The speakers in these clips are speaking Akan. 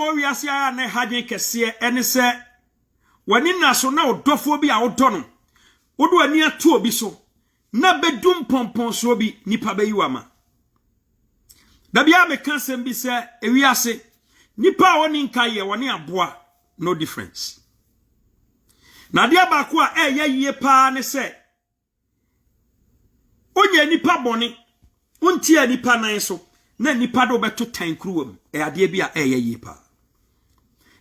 wo wiase ya na hadwen kese ene se wani na so na odofo bi a wodo wodo ani ato obi so na bedum pompon so bi nipa bayiwama da bia me kansem bi se ewiase nipa woni nkaye woni aboa no difference na dia ba ko a yie pa ne se onye nipa boni unti nipa nan so na nipa do beto tankruwam ade bia yie pa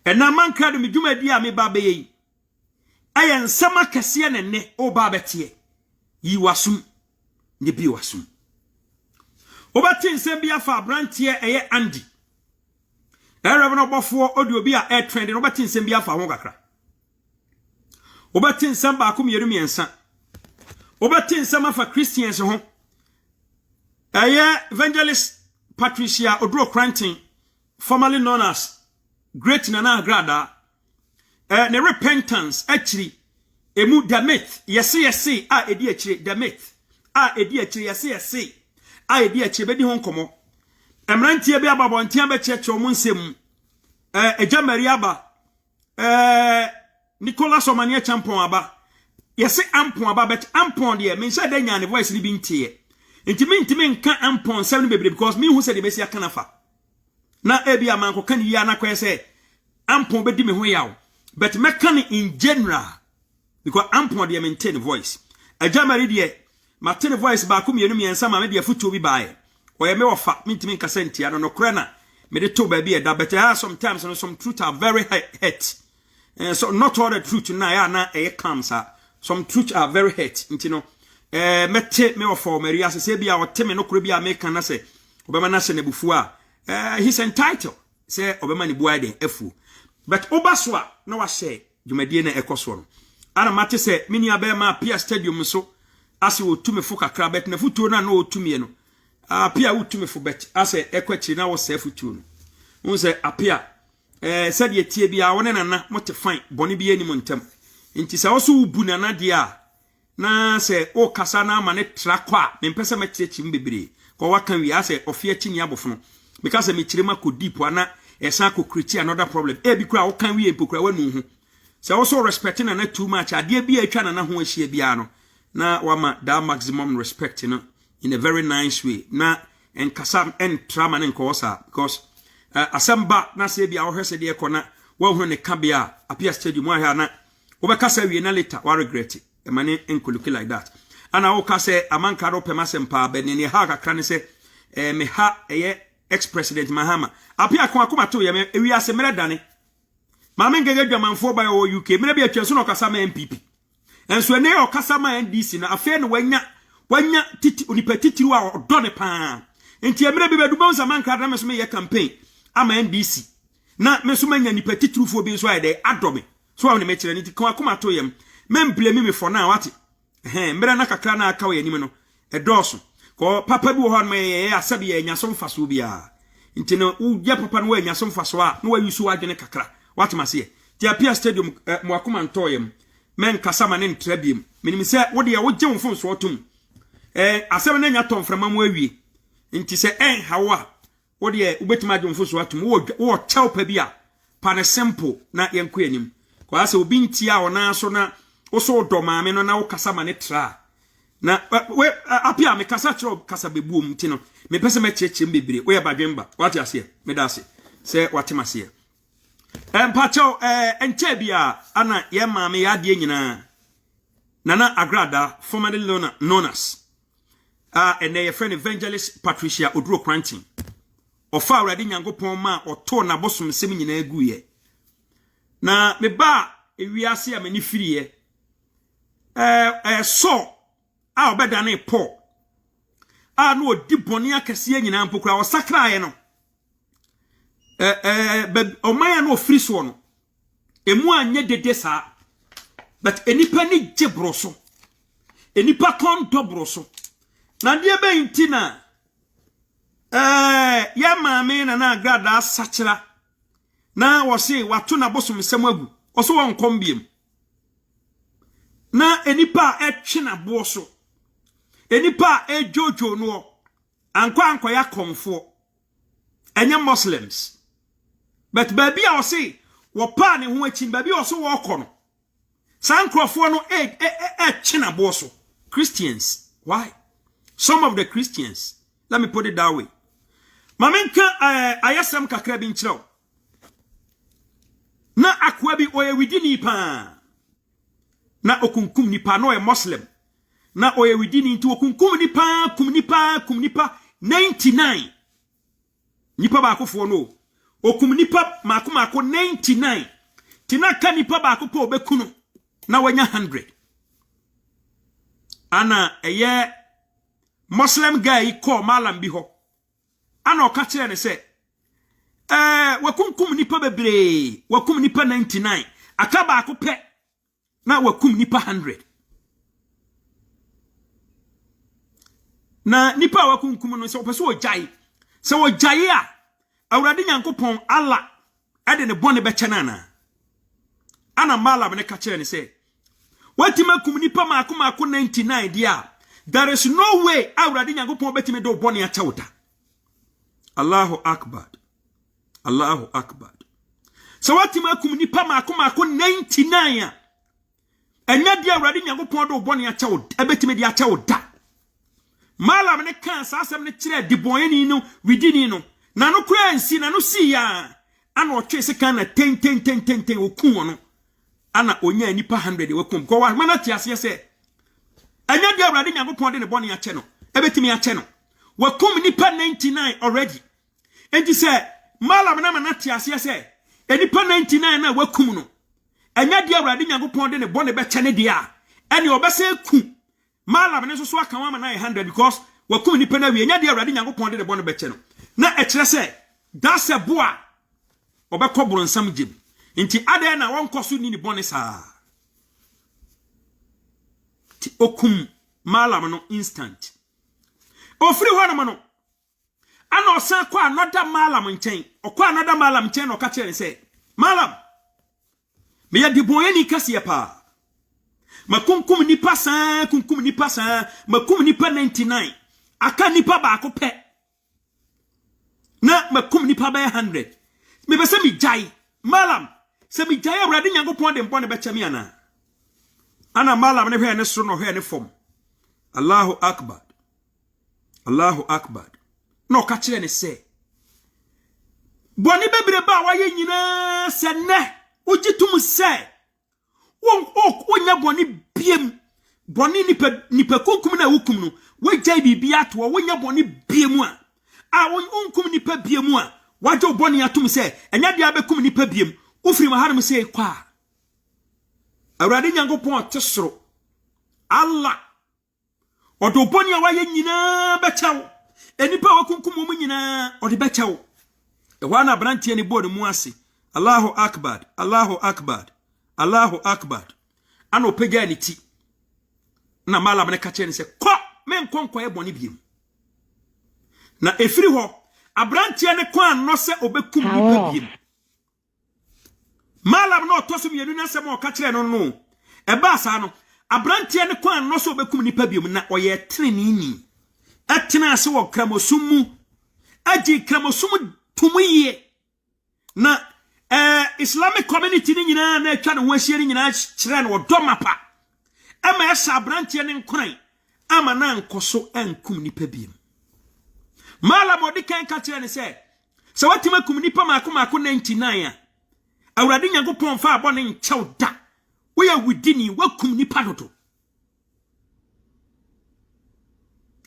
ena man krado me dwumadi a me ba beyi ayen sama kese ne ne o ba betie yi wasum ne bi wasum obatin sembia fa brantie eye Andy Reverend Obofo audio bi a trend no obatin sembia fa ho kakra obatin samba akum yerumiensa obatin sama fa Christians ho eye Evangelist Patricia Odro Cranton, formerly known as Great Nana Agrada, the repentance actually emu damit yes a edi actually damit a edi actually yes a edi actually bedi hon komo emrantie bi ababo ntia be cheche omu nsem eja mariaba Nicholas Omanie champion aba yes ampon aba bet ampon de me nse da nya ne voice ni bi ntie intimi nka ampon 7 bebre because me hu se de besi akanafa na ebi amanko kan yi anakwa se ampon bedi me ho yawo but mekani in general because ampon de maintain voice ajamari de maintain voice ba ko mienu miensa ma me de futu bi baaye oye me wofa mintimi nka sentia no kora na me de to ba bi e da but sometimes some truth are very hurt and so not all the truth na ya na e comes some truth are very hurt intino mete me ofo Maria se bia oteme no kro bia me kan na se obema na se nebufu a he's entitled say obema ni buade afu but obaswa na wa share dwumadie na ekoso no ana mate se mini abema Pia Stadium so ase otumi fo kakra bet na futuo na otumi no Pia otumi fo bet ase ekwachi na wo se futuo no won se apia said ye tie bia wona nana mote fine boni bia ni montem nti se wo so ubu nana dia na se o kasa na ma ne trakwa me mpese mechechi mbebre ko waka wi ase ofie chi ni abofono because me chirema ko deep ana esa ko create another problem e bi kura wo kan wi empokura wanu hu se wo so respecting na too much ade bi atwa na ho ahie bia no na wama da maximum respect no in a very nice way na enkasa entrama ne nkosa because asamba na se bia wo hwese de ekona wo hu ne ka bia Apia Stadium wa ha na wo be kasa wi na later wa regret it emane enkoluki like that ana wo ka se amanka ro pema sempa benini ha kakra ne se me ha eye ex president Mahama Apia ko akoma to ye wi ase mere dane ma me ngege dwamanfo ba o UK mere bi atwa so no kasa ma MPP enso ene o kasa ma NDC na afa ne wanya titi onipa titiru a odo ne pa enti mere bi bedu bonsa manka da me so me ye campaign ama NDC na me so manya nipa titiru fo bi so ayde adome so wa ne me kire ni ko akoma to ye men blame me for now what mbere na kakra na aka we anim no edoso ko papa bi wo ho no ye asabe ye nyasom faso bia nti no ugya papa no we nyasom faso a no wa yusu adwene kakra what mase ti Apia Stadium mo akoma ntoyem men kasama ne ntrabiem menim se wo de wo gye wo fon so otum asabe na nya tomframa mo awie nti se hawa wo de ubetima gye wo fon so atum wo chew pa bia pa ne simple na yenko anim ko ase obi ntia ona so na oso do maame no na wo kasama ne tra na Apia me kasa chiro kasa bebuom ti no me pese me cheche mbebre wo ye badwemba wati ase me da ase se wati mase empacho enche bia ana ye maame ya de nyina Nana Agrada formerly known as and their friend Evangelist Patricia Odro Cranton ofa awrade nyankopon ma oto na bosom sem nyina aguye na me ba ewiase a mani firiye so a obeda na po a no odi boni akese nyina mpokura o sakrae no omaya no ofiri so no emu anye dede sa but enipa ni gebroso enipa kon dobroso na die be intina ya maame na Agrada sachira na wo se wato na bosom sem agu oso won kombiem na enipa etwe na boso enipa ejojo no ankwa ya komfo enye Muslims but baby I say wo pa ne ho achi baby o so wo kono san crofo no china boso Christians. Why? Some of the Christians, let me put it that way. Mamenka ayasam kakra bi nchiraw. Na akwa bi oye widini pa. Na okunkum nipa no e Muslim. Na oye widini nti okunkum nipa kum nipa 99. Nipa ba akofo no. Okum nipa mako 99. Tina ka nipa ba akofo obekunu na wanya 100. Ana eye Muslim guy call malam bi ho. Ana oka kire ne se wakumkum nipa bebre, wakum nipa 99. Aka ba akopɛ na wakum nipa 100. Na nipa wakumkum no se opese ojai. Se ojai a Awurade Nyankopɔn Allah ade ne bone be kyenana. Ana malam ne ka kire ne se watima kum nipa mako 99 dia. There is no way Awurade Nyankopɔn betime do bone achawda. Allahu Akbar. Allahu Akbar. So watima kum nipa mako 99 enya dia Awurade Nyankopɔn do bone achawda ebetime dia achawda. Malam ne kan asem ne kire dibonyani no widini no na no kura nsi na no si ya ana otwe se kan na ten okun no ana onya nipa 100 wakum ko wa mana tiase se anya dia Awurade Nyankopɔn de ne bone ache no ebetimi ache no wakum nipa 99 already enti se malam na mana tiase se nipa 99 na wakum no anya dia Awurade Nyankopɔn de ne bone be che ne dia ene obese ku malam ne so aka wa na 100 because wakum nipa na wi anya dia Awurade Nyankopɔn de ne bone be che no na ekire se that's a boy obekɔ bronsam jim nti ade na wonko so ni bone saa ti okum malam no instant ofri ho no ana osan kwa another malam nchen okwa another malam nchen no ka kire se malam me ya dibonyani kase pa makumkum nipa saa kumkum nipa saa makum nipa 99 aka nipa ba akopɛ na makum nipa ba 100 me be se mi jai malam se mi jai Awurade Nyankopɔn de mbɔ ne becha mi ana malam ne hwe ne soro no hwe ne fom. Allahu Akbar. Allahu Akbar. No ka kire ne se boni bebre ba wa ye nyina se ne ugitum se wonya boni biem boni nipa kunkum na wukum no wajai bibia to wonya boni biemu a wonkum nipa biemu a wajo boni atum se enya dia bekum nipa biem ufiri maharum se kwa Awurade Nyankopɔn tesoro Allah odo boni a waye nyina bechawo enipa wakunkum mu nyina ode bechawo e wana brantie ni bod mu ase. Allahu Akbar. Allahu Akbar. Allahu Akbar. Ano pega ni ti na malam ne ka kire se ko men konko e boni biem na efiri ho abrantie ne kwa no se obekum nipa biem malam no to so mienu na se mo ka kire no no e ba sa no abrantie ne kwa no se obekum nipa biem na oye trenini atena se wo kramosum aji kramosum tumuye na Islamic community ni nyina na atwa ne ho ahie ni nyina kire no domapa ama esa abrantie ne nkran ama na nkoso ankum nipa biem malam odi kan ka kire ne se watima kum nipa mako 99 a Awurade Nyankopɔn fa abɔ ne nkyɛw da wo ya widini wakum nipa dodo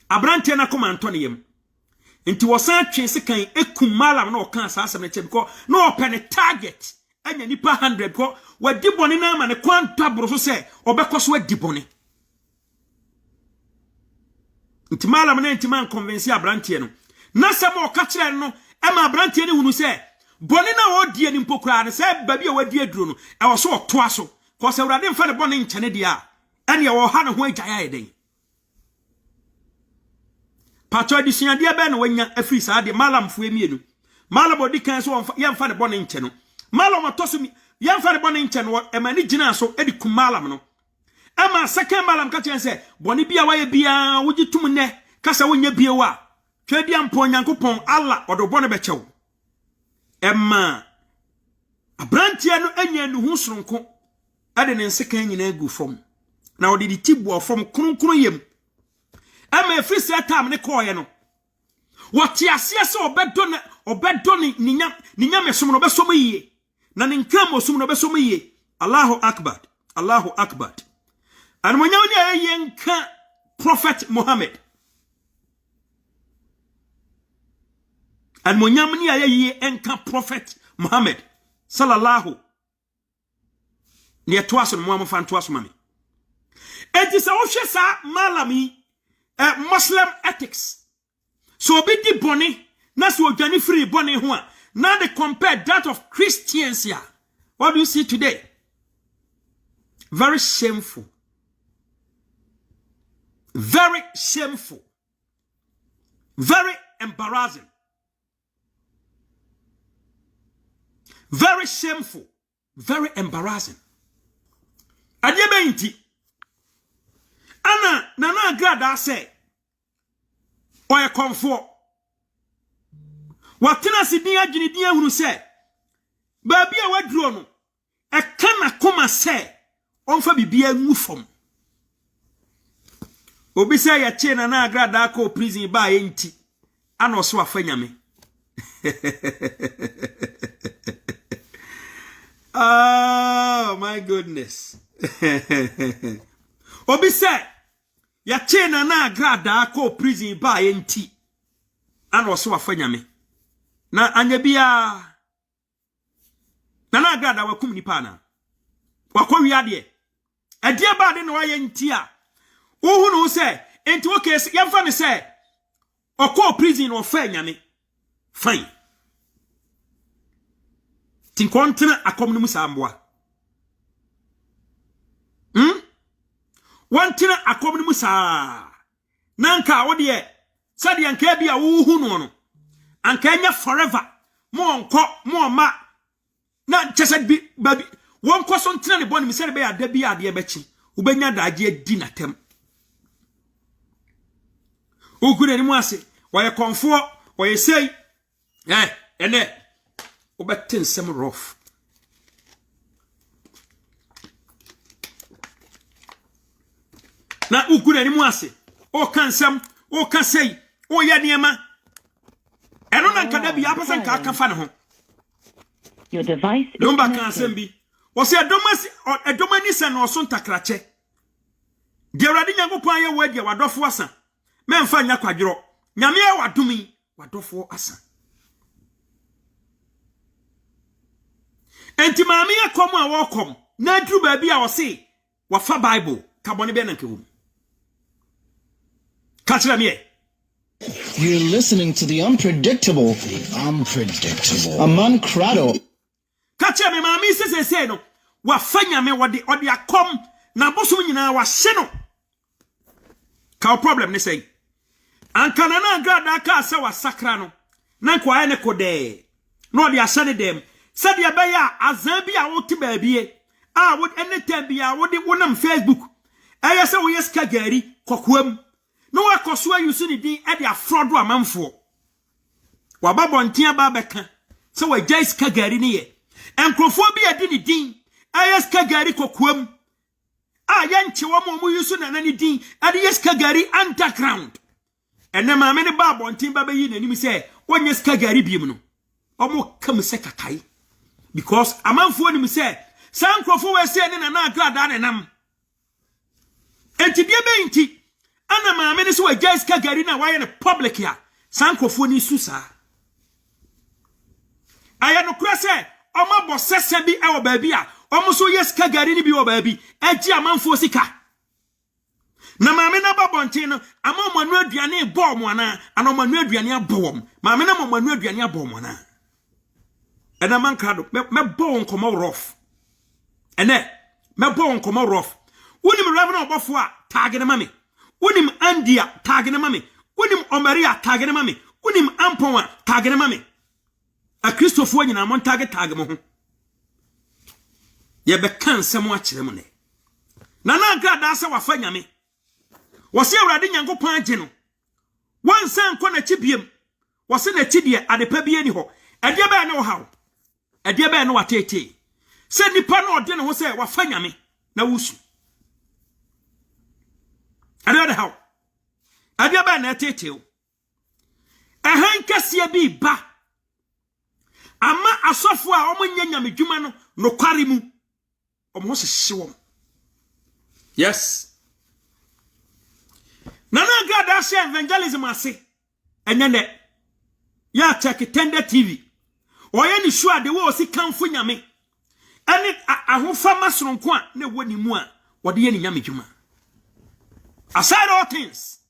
abrantie na koma ntɔ ne yam nti wosan twe se kan ekum malam na oka asasem ne chebiko na open a target anya nipa 100 ko wadi bone na ma ne kwanta bro so se obekoso wadi bone nti malam na nti man convince abrantie no na se ma oka kire no e ma abrantie ne hunu se bone na wodi ani mpokura ne se babi a wadi aduro no e wo so otoa so ko se Awurade mfa ne bone nkyane dia ene wo ha ne ho agya ya den pato adisua dia be na wanya afiri saa de malam fu emienu malam odi kan so yemfa ne bone nche no malam otoso yemfa ne bone nche no e ma ni gina so edi kum malam no e ma second malam ka chen se bone bia waye bia wogitum ne kasa wonya bia wa twedi ampo Nyankopɔn Allah odo bone be chew e ma abrantia no anya no hu soronko ade ne nsekan nyina agu fom na odi di tibu fom kronkron yem ama efrisi atam ne koye no wati ase se obedo ni nyam mesom no besom yiye na ne nkam osom no besom yiye. Allahu akbar, Allahu akbar. And when you are Prophet Muhammad, and when you are Prophet Muhammad, sallallahu near twas and Muhammad fan twas mami. It is also sa malami Muslim ethics. So be the bonny, that's what Johnny free bonny one. Now they compare that of Christians here. What do you see today? Very shameful. Very shameful. Very embarrassing. Very shameful. Very embarrassing. Adebe inti. Ana nana grada say oye comfort. Watina sidin agini din ehunu say baabi a waduro no e kana koma say onfa bibia ngu fom. Obi say ya che na agrada ko prison ba ye nti ana oso afanyame. Oh my goodness. Obi say ya che na agrada ko prison ba ye nti ana oso afanyame. Na anya bia na agrada wakum nipa na wakwa wiade ade ba de na waye nti a wo hu no say enti wo case yemfa ne say okọ prison no fa nyame fine tin kontina akom no musa amboa wantina akom no musa nanka wo de sade anka bia wo hu no anka nya forever mo onko mo ma na chese bi babi won koso ntina ne boni mi se be ya da bi ade bechi ubenya daje adi na tem ogure ni mu ase waye konfo waye sei ene obetin sem rough na ogure ni mu ase o kansem o kasei o ya niema eno na nkada bi apesa nka akafa ne ho. Your device is Lumba kansem bi o se edomani se no so ntakrache de urade nyankopon aye wadi wadofo asa memfa nya kwadworo nyame e wadomi wadofo asa enti maami akom a wokom na dru ba bi a wo se wafa bible kabone be na nkewu kachira me. You're listening to the unpredictable. Aman Crado. Kachira me maami se no wafa nyame wode akom na boso nyina wa hye no ka problem ne say anka na agrada ka se wa sakra no na kwa ene kode no de asane dem said ya be ya azan bi a wote baabie a wo anytime bi a wode wonam Facebook eye se wo yeska gari kokoam no wa koso ayusu ni din e de afrodo amanfo wa babontia ba beka se wa jaiska gari ni ye enkrofo bi adi ni din yeska gari kokoam yanchi wo mo yusu na nani din ade yeska gari underground ene ma me ne ba bontin ba yi nanim se wonye yeska gari biem no omo kam se kakai because amanfo ni se sankrofo we se ne na agrada ne nam enti bia be nti ana ma me ne se wa yeska gari na wa ye ne public ya sankrofo ni susa aya no kura se omo bo sese bi e wo ba bi a omuso yeska gari ni bi wo baabi agi amanfo sika na maame na babontin no amamanu aduane bo mo ana anomanu aduane abom maame na mamanu aduane abom ana ena man krado me bo nkomo rough ene me bo nkomo rough wonim reverend obofo a tag ne mame wonim andia tag ne mame wonim omaria tag ne mame wonim ampon a tag ne mame a Christopher nyina mon tag mo ho ye be kan sem a kire mu ne na agrada se wafa nyame wo se awrade nyankopon age no wansan ko na chibiem wo se na chidie adepa bi ani ho ade ba ne wo hawo ade be no watete se nipa no ode ne ho se wafa nyame na wusu ade how ade be na tete o ehan kase bi ba ama asofo a omunya nyame dwuma no no kware mu omo hye wo yes nana gada share evangelism ase enye ya check Tender TV oye ni sure de wo si kanfo nyame ene ahofa masronko a na woni mu a wode ye ni nyame dwuma aside all things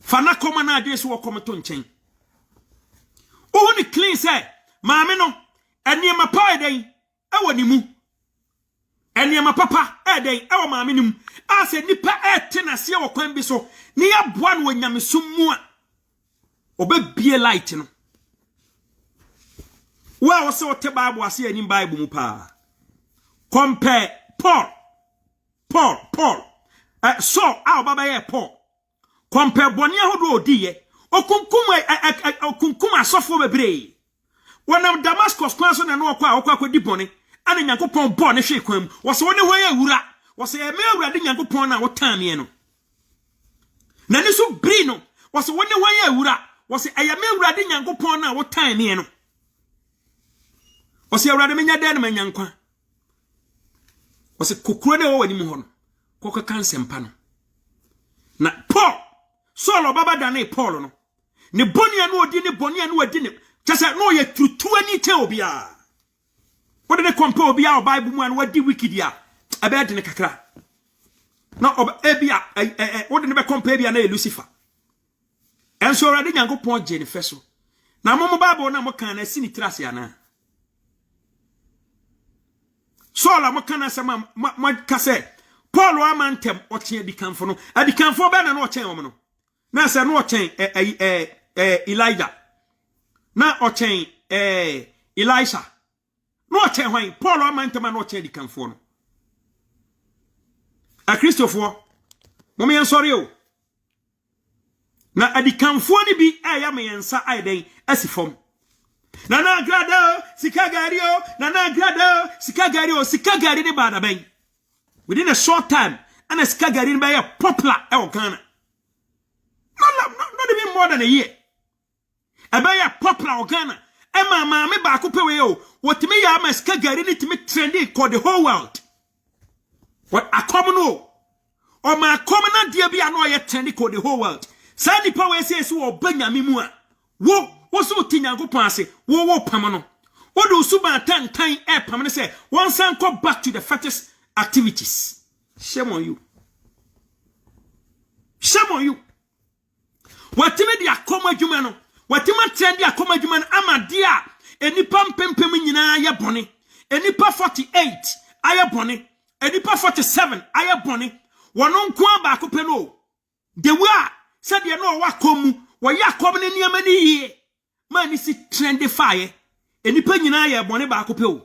fana koma na ade so wo kometo nchen o ni clean say maame no ene ma pa eden e woni mu ene ma papa eden e wo maame nim ase nipa ete na se wo kwan bi so ni ya boa no nyame sum a obebie light no wa wo se wo te Bible ase ani Bible mu pa compare Paul so a baba ye Paul compare boni ahodo odiye okunkum asofo bebre wonam Damascus kwan so na no okwa di boni ana Nyankopon bo ne hwe kwan mu wo se woni hwan awura wo se e me awura de Nyankopon na wo tamie no na ni so bri no wo se woni hwan awura wo se e me awura de Nyankopon na wo tamie no wo se awura de menya de na manyankwa wo se kokuro de wo wani mu ho no kokka kansempa no na Paul Solo baba dane Paul no ne boni anu odi ne boni anu odi ne chese no ye tutu ani te obia wode ne kompa obia o Bible mu anu wadi wikidia abe de ne kakra na ebia wode ne be kompa ebia na Lucifer enso already Nyankopon je ne feso na mo Bible na mo kan na sini trase ana Solo mo kan na se ma kase Paul wa mantem o chen adikanfo no adikanfo be na no chen wo no na se no chen Elijah na o chen Elisha no chen hwan Paul wa mantem na o chen adikanfo no a Christopher mo me nsori o na adikanfo ni bi ya me yensa aiden asifom nana agrado sikagario nana agrado sikagari ni bada ben within a short time and a skagari ni be popular e Ghana not even more than a year e be popular Ghana e ma me ba ko pewe o what me ya ma skagari ni timi trending called the whole world what a common o ma common na dia bia no ye trending called the whole world sa ni power say so obanyame mu a wo so tinyankopon ase wo pam no wo do suba tantan e pam ne say one san go back to the fetish activities. Shame on you. Watime di akoma dwuma no watima trend di akoma dwuma no amadia enipa mpempem nyina aye bone enipa 48 aye bone enipa 47 aye bone wono nko aba akopɛ no de wa said ye no wakomu wo ya akom ne niam ni yie man si trend fire enipa nyina aye bone ba akopɛ o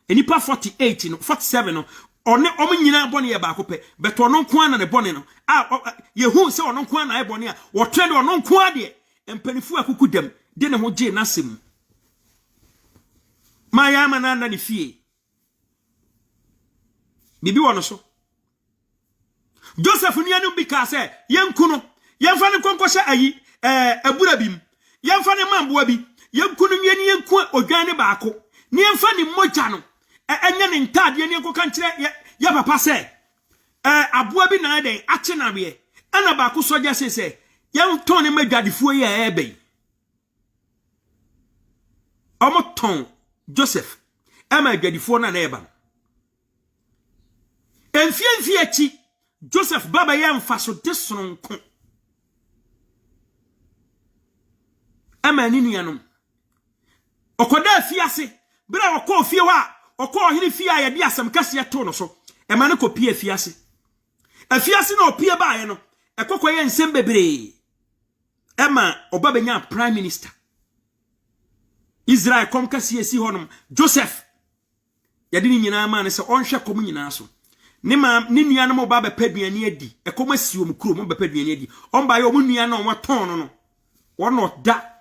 enipa 48 no 47 no one omo nyina bone ye ba akopɛ but ono nko ana ne bone no yehu se ono nko ana e bone a wo trend ono nko ade empanifu akuku dem de ne ho je nasem ma ya ma na ne fie bibi wono so Joseph ni anu bi ka se yenkuno yemfa ne konkoshe ayi abura bim yemfa ne mamboa bi yenkuno nweni yenku odwan ne baako ne yemfa ne moja no enye ne ntade ne enko kan kire ya papa se aboa bi na den ache na be ana baako soja se yem ton ne madwadefuo ye ebe omo ton Joseph madwadefuo na eba enfie achi Joseph baba yemfa so desonko ni nuanom okoda fiase bra okọ fie wa okọ hini fie a yede asem kase to no so ema ne kopie fiase afiase na opie baaye no ekokoye nsem bebre ema obabenya prime minister Israel kom kase esi honom Joseph yede ni nyina ma ne se onhwe kom nyina so ne nuanom obaba paduani adi ekom asi om kuro mo ba paduani adi omba ye om nua na on ton no wono da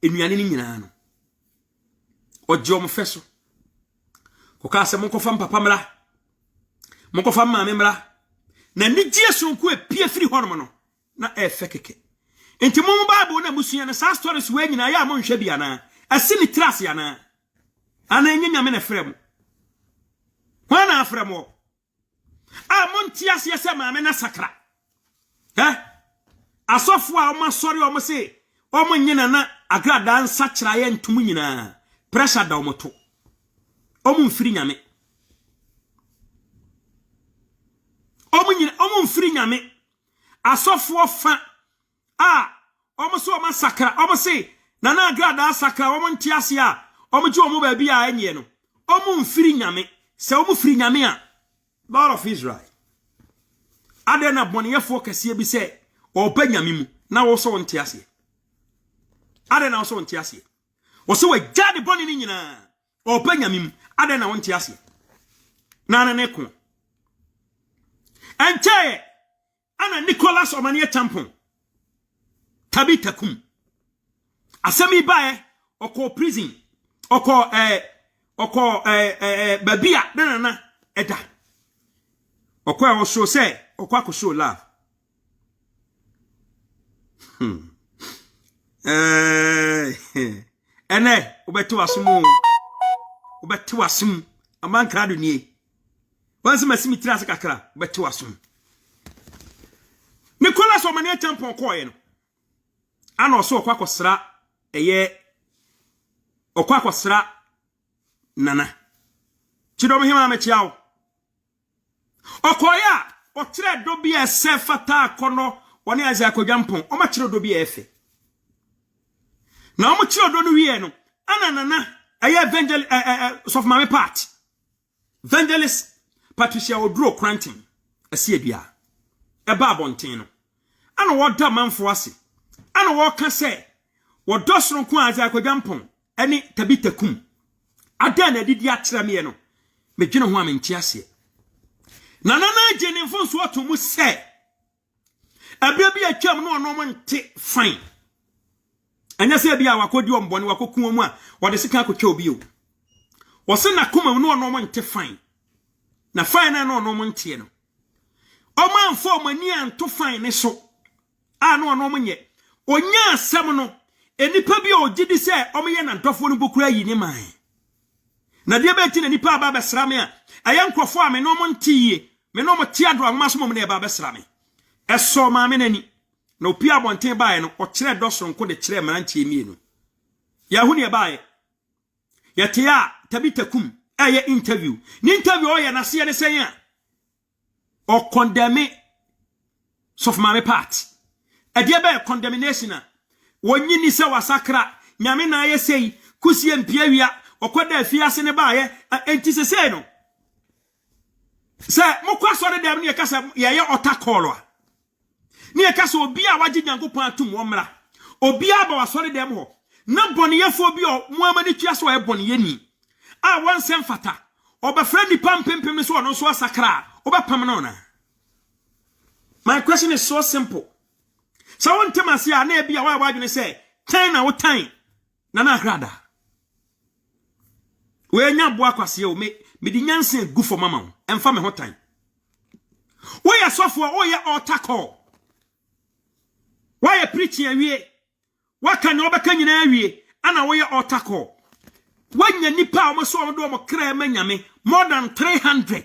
enuane ni nyina no oje omfeso koka se monko fam papa mra monko fam maame mra na nigye sonko epie firi honom no na efe keke enti mom Bible na musua na sa stories we nyina ya mo nhwe bia na asi ni tras ya na ana nyanya me na frem wana afrem wo a monti ase se maame na sakra asofo a o ma sori o mo se o mo nyina na agrada nsa kira ye ntum nyina pressure da o moto o mo mfiri nyame o mo mfiri nyame asofo fa o mo so o ma sakra o mo se na na agrada sakra o mo nti ase a o mo ji o mo ba bi a enye no o mo mfiri nyame se o mo firi nyame a Lord of Israel adena boniyefo kase bi se o pa nyame mu na wo so nti ase adena wo so nti ase wo so wajade boni ni nyina o pa nyame mu adena wo nti ase na ne ko enche ana Nicholas Omanie Champon Tabitha Kum asemi bae oko prison oko babia na eda oko e wo show say oko akoshow love ene obeto asum amankra do nie wansi masimi tirase kakra obeto asum Nicholas Omanie Champon ko ye no ana oso oko akosra eye oko akosra nana chidom hima mechiawo okoya o kire do bi ese fata kono woni aza akwadwampon o ma kire do bi efe na o mo kire do no wie no ananana aye evangelist of mame part evangelist Patricia Oduro Cranton asiedua e ba bonten no ana wo da manfo ase ana wo ka se wo dosron ko aza akwadwampon eni Tabitha Kum adana didi akira me no medwene ho amenti ase na jeni mfonso otomu se abia bi atwam no ono mo nte fine anya se bia wakodi ombone wakoku mu a wode sika akotwa obi o wo se na koma no ono mo nte fine na fine na ono mo nte no o man fo mani anto fine ne so a no ono mo nye onya asem no enipa bi o gidi se o me ye na dofo no bokura yi ni man na dia beti na nipa aba besra me a ayankrofo a me no mo ntiye me no mo tiado amaso mo na eba besra me eso ma me nani na opi abonten bae no o kire dosonko de kire mrantie emienu ya hu ne bae ya tia Tabitha Kum eye interview ni interview o ya na se ne senya o condemn sof mame part dia ba condemnation a wonyini se wasakra nyame na aye sei kusie mpia wia okoda afiase ne bae enti sese no se mokwa sore dem ne kasa ye otakolo a ne kasa obi a waje Nyankopon atum omra obi a ba wasore dem ho na boniyefo bi o muamani twa so e boniye ni a wansem fata obafra ni pampempem so no so asakra obapam no na. My question is so simple. So one time I see a na bia wa wadwene say tan na wo tan na na agrada we nya bo akwase o me di nyanse gu for mama emfa me ho tan we ya sofo o ye altar call we ya preaching awie waka nya obeka nyina awie ana we ya altar call wanya nipa o so do mo kra ma nyame more than 300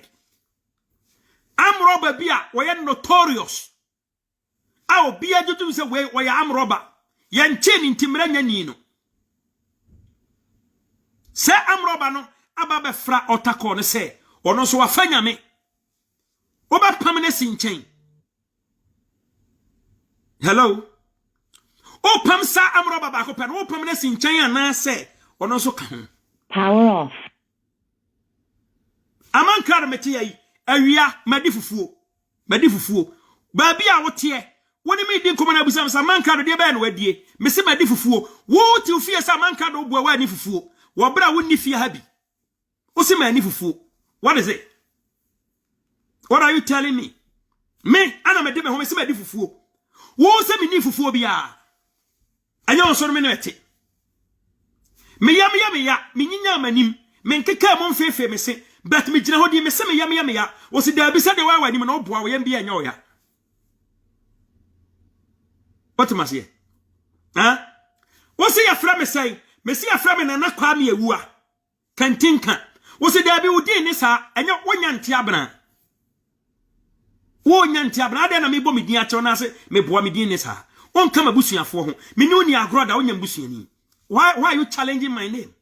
amroba bia we ya notorious aw bia jutu se we ya amroba ya ncheni ntimra nya ni no se amroba no aba be fra otako ne se ono so wafanya me oba pamne sinchen hello o pam sa amroba ba ko pen o pamne sinchen ana se ono so ka ho Power off. aman kar meti yi awia madi fufuo ba bia wote woni me di komana busam sa man kar de ba na wadie me se madi fufuo wo ti ufie sa man kar do bo wa ni fufuo wo bra woni fie ha bi o se mani fufuo. What is it? What are you telling me? Me ana me de me ho me se madi fufuo wo se me ni fufuo bia anya on so no me no ete Me ya me nyinya manim me nkeka mo mfefe me se but me gina hodi me se me ya wo si da bi se de wa anim na oboa wo yam bi anya oya what must ye wo se ya fra me sai me se ya fra me na kwa me ewu a kantinka wo se da bi wo din ni sa enye wonya nte abna wo nya nte abna ade na me bo me din a che na se me boa me din ni sa on kama busuafo ho me ni oni agroda wonya busuani. Why are you challenging my name?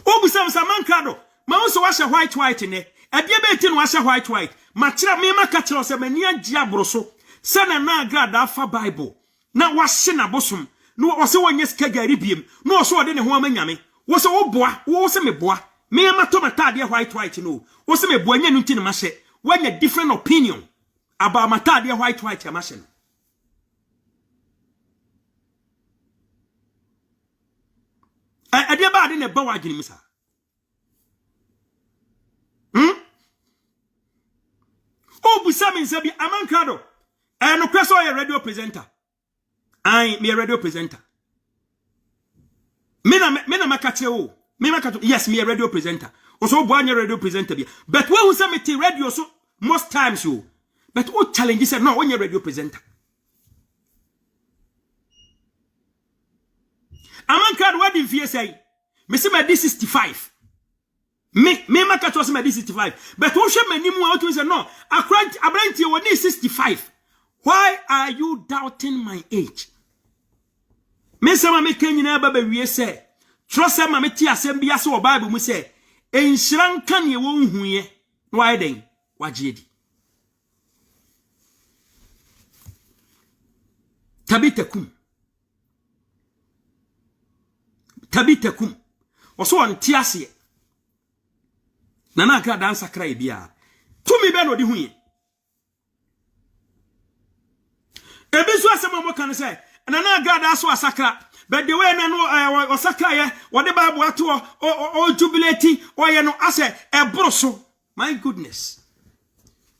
Oh, Busam Samankado. Ma also washa white ne. Ebia betin washa white. Machira me makachiro se mania diabroso. Sana na grada fa Bible. Na washe na bosum. No wose wonye skagari biem. No wose wode ne ho amanyame. Wose wo boa, wo se me boa. Me matade white no. Wose me boa nya nti ne mahye. Wanya different opinion about matade white mahye. Ade ba de ne ba wagene misa. O busam nsabi Amankado. No kweso ye radio presenter. Me radio presenter. Me na makate o. Me makato yes me radio presenter. Also bo anya radio presenter bia. But when we say me radio so most times you. But o challenge say no when you radio presenter. Amankado what in fear say? Me say my D65. Me makato say my D65. But who should many more to say no? Abranti you need 65. Why are you doubting my age? Me say me kenyina baba wie say. Trust say me ti asem bia say Bible mu say enhran kan ye wo nhuye. Why then? Wajedi. Tabitakum. Oso onti ase. Nana Agrada ansakra e bia. Tumi be no di hu ye. Ebisu asema mo kan say Nana Agrada aso asakra. But the way na no osakra ye, wo de Bible ato o jubilate o ye no ase e broso. My goodness.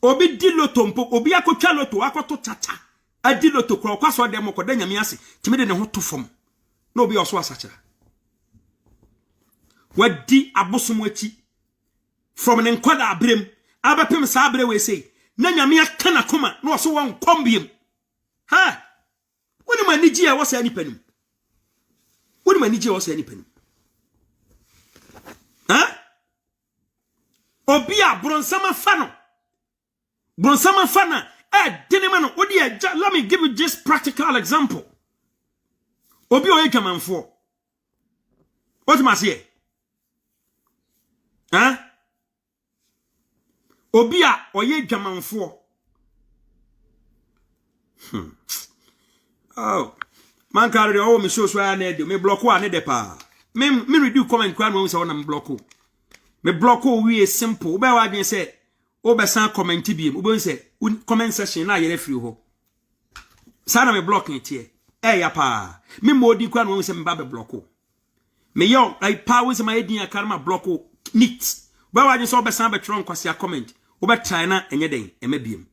Obi di loto mpo, obi akotwa loto akoto tata. Adi loto kro kwaso de mo koda nyame ase. Timi de ne ho to fom. Na obi oso asakra. Wadi abosom achi from an enkwada abrem abapem sa abre we say na nyame aka na koma na oso won kombiem ha woni maniji e wo sa nipanum woni maniji e wo sa nipanum ha obi a bronsama fana denema no odi let me give you just practical example obi o yekamanfo what must say Obia oye dwamanfo. Oh. Man carry o me show so ya na de me block wa ne de pa. Me redo comment kwa no say wona me block. Me block we simple. Oba wa dwen say oba san comment biem. Oba say comment section na yere free ho. Sa na me block ntie. Ya pa. Me modi kwa no say me ba be block. Me yo like power say my edin akarma block neat. Ba wa dwen say oba san be tron kwase a comment. Oba try na enye den emabiem.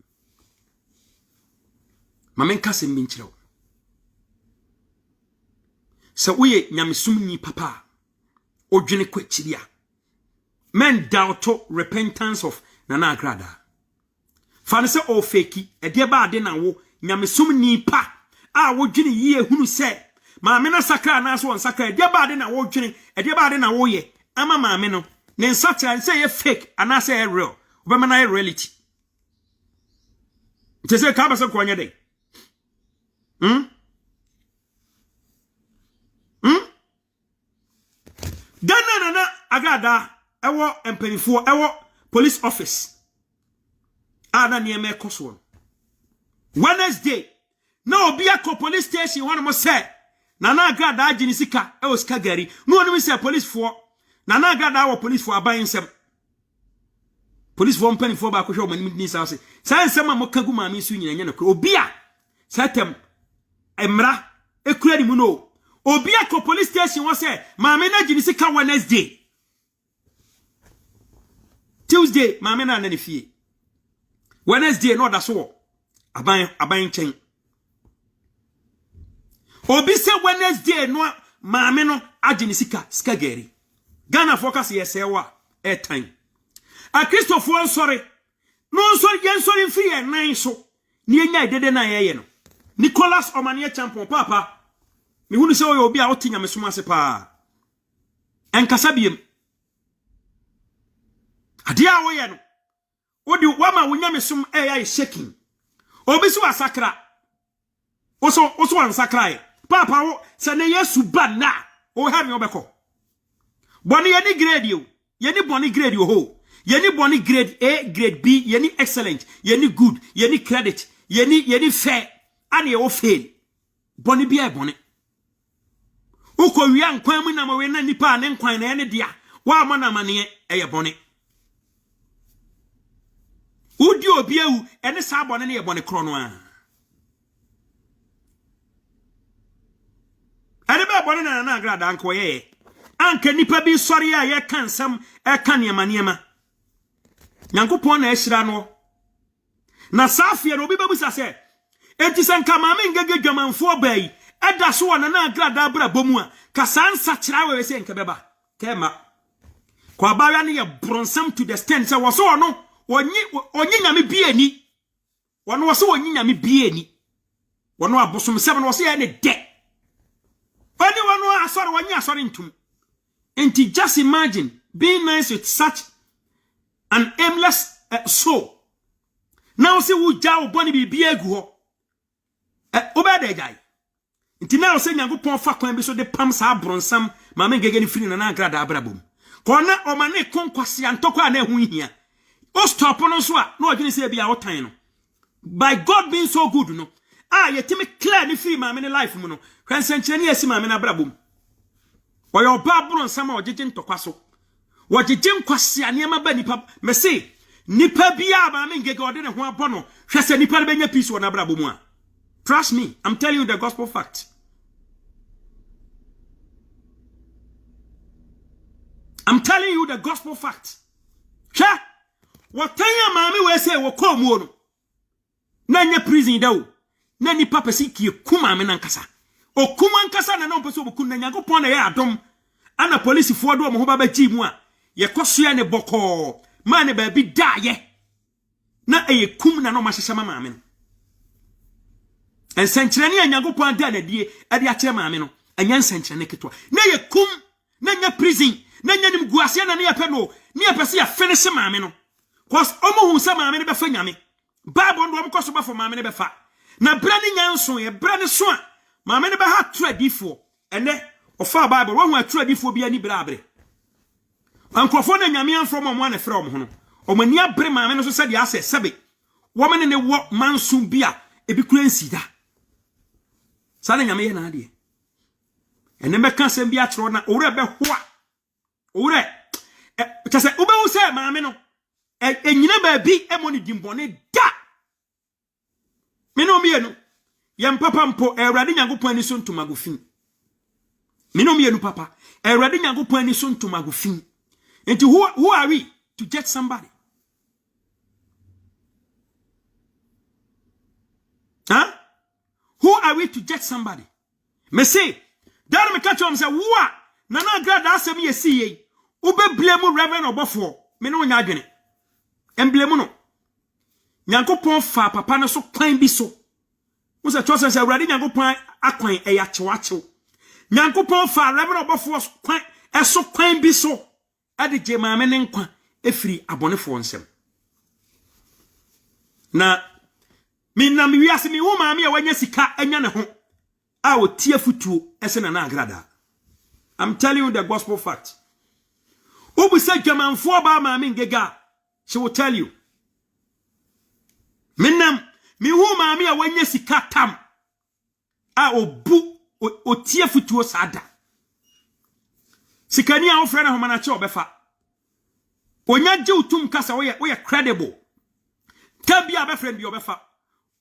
Mamenka se minchiro. So we nyamesumni papa odwene kwachiria. Men doubt repentance of Nana Agrada. Fane se o feki ede ba ade na wo nyamesumni pa a wodwene yie hunu se maame na sakra na so on sakra ede ba ade na wo dwene ede ba ade na wo ye ama maame no ne nsatra se ye fake ana se ye real obema na reality. It is a ka ba se kwanya dey. Nana Agrada ewo empanifo ewo police office ana ne me koso Wednesday na obi akọ police station one mo say Nana Agrada agini sika ewo sika gari no one me say police for Nana Agrada wo police for aban nsem police for empanifo ba ko hwe o mani ni sa nsem mo kagu ma mi su nyina nya no obi a satem emra ekura ni mu no obi akọ police station was say maame na gini sika Wednesday Tuesday maame na ne fie Wednesday no da so aban chen obi se Wednesday no maame no agye sika gari Ghana focus yesewa airtime a Christopher sorry no sorry yen sorry mfi nan so ni enya idede na yeye no Nicholas Omanie champion papa me hunu se oyo obi a otinya mesoma ase pa enkasa biem ade a wo ye no odi wama wonya mesom eya shaking obi so asakra oso ansakra papa wo se ne Yesu ba na o ha me obeko boni ye ni grade yo ye ni boni grade yo ho ye ni boni grade A grade B ye ni excellent ye ni good ye ni credit ye ni fair ane o fail boni bia e boni uko wia nkwan mu na mawe na nipa ne nkwan na ye ne dia wa ma na mane ye boni udi obi ewu ene sa boni ne ye boni kro no a ene be boni na agrada anko ye anka nipa bi sori a ye kan sam e kan niema Nyankopon na ehira no na safie no obi bebusa se enti sanka maame ngege dwamanfo bai eda so wana na agrada bra bomu a kasansa kira we se nke beba kema kwa bawa ne ye bronsam to the stand se wo so no onyi nyame bieni wono wo so onyi nyame bieni wono abosom se no wo se ye ne de oni wono asori wonyi asori ntum enti just imagine being nice with such an aimless soul. Now see who jaw boni bi egu ho. Obeda jai. Nti now say Nyankopon fa kwan bi so de pam sa bronsam ma me ngege ni firi na agrada abrabom. Ko na o ma ne konkwase antokwa na ehu hia. O stop no so a na odwene se bia wotan no. By God being so good no. Yetimi clear ni firi ma me ne life mu no. Kwansenkyere ni esi ma me na abrabom. Oyo ba bronsam a ogege ntokwa so. Wajijin kwase anema ba nipa me say nipa bia ba me ngege ode ne ho abono hwese nipa be nya peace wona brabo mu a trust me I'm telling you the gospel fact cha watanya maami we say wo kom wo no na nya prison da wo na nipa pesi kie kuma me nankasa okuma nkasa na no pesi obukun na Nyankopon na ye adom ana police fo do mo ho ba ba ji mu a ye kosoa ne boko ma ne ba bi daye na eye kum na no ma hyehyema maame no ensenkyere ne Nyankopon da na die ade a kire maame no anya ensenkyere ne ketwa na ye kum na nya prison na nya nim guase na ne ye pe no ne ye pese ya finish maame no cause omo hu se maame ne be fa nyame bible ndo om koso ba fo maame ne be fa na bra ne nyanso ye bra ne so a maame ne be ha tradifo ene ofa bible wo hu atradifo bia ni bra abre ankrofo na nyame anfro mo ane frɛ mo ho no omani abre maame no so sɛ dia asɛ sɛbe wo mene ne wo mansum bia ebi kura nsida sa na nyame ye na ade ene meka sɛm bia kyerɛ na owura bɛ ho a owura kyase ube wo sɛ maame no enyina ba bi emoni dimbone da me no mienu yem papa mpo Awurade Nyankopon ani so ntomagofin me no mienu papa Awurade Nyankopon ani so ntomagofin. And who are we to judge somebody? Huh? Who are we to judge somebody? Me say, that me catch you say, "Wa na na grad asem ye see ube blame Reverend Obofo me no nya adwene emblem no Nyankopon fa papa no so kwan bi so wo se twose se Awurade Nyankopon akwan e ya chewachew Nyankopon fa Reverend Obofo kwan eso kwan bi so ade je maame ne nkwa efiri abonefo nsem na minam wiase mi wo maame a wanya sika anya ne ho a otie futuo ese na agrada. I'm telling you the gospel fact. Obu se dwamanfo ba maame ngega she will tell you minam mi wo maame a wanya sika tam a obu otie futuo sada sikani a ofre na homa na che obefa onya je utum kasa wo ye credible tabi a be friend bi obefa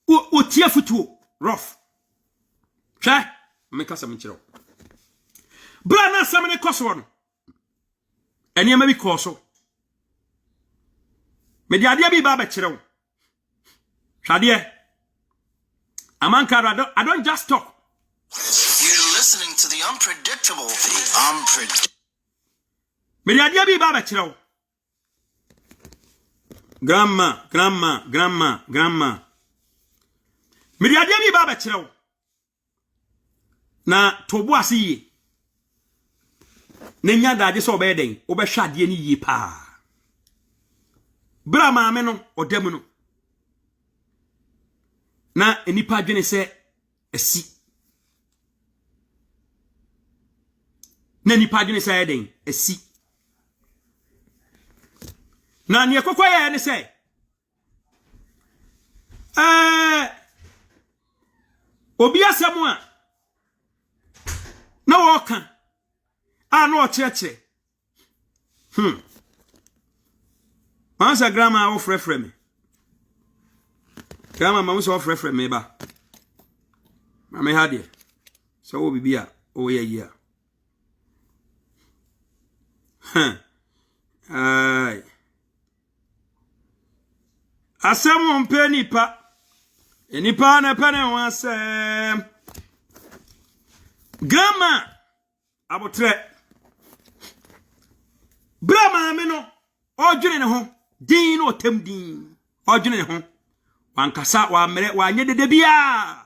otie futuo rough che me kasa me chiro bra na samene koso no eni ama bi koso me di ade bi ba be chiro hwade amanka I don't just talk. listening to the unpredictable. The unpredictable. Mediadia bi baba chirawo. Grandma. Mediadia bi baba chirawo. Na tobo asiye. Nenya daje so obeden, obehwa ade ni yi pa. Bra maame no odam no. Na enipa dwene se esi. Na enipa dwene se eden esi. Na ne kokwa ya ne se obi asemu a na wo kan no cheche Ansa grandma wo frefre me. Grandma ma wo frefre me ba. Ma me hade. So wo bibia o ye yi a. Ai. Asem mpe nipa. Enipa na pe ne ho asem. Grandma abotre. Brama me no odwene ne ho din no otem din. Odwene ne ho. Wankasa wa mere wa nye dede bia.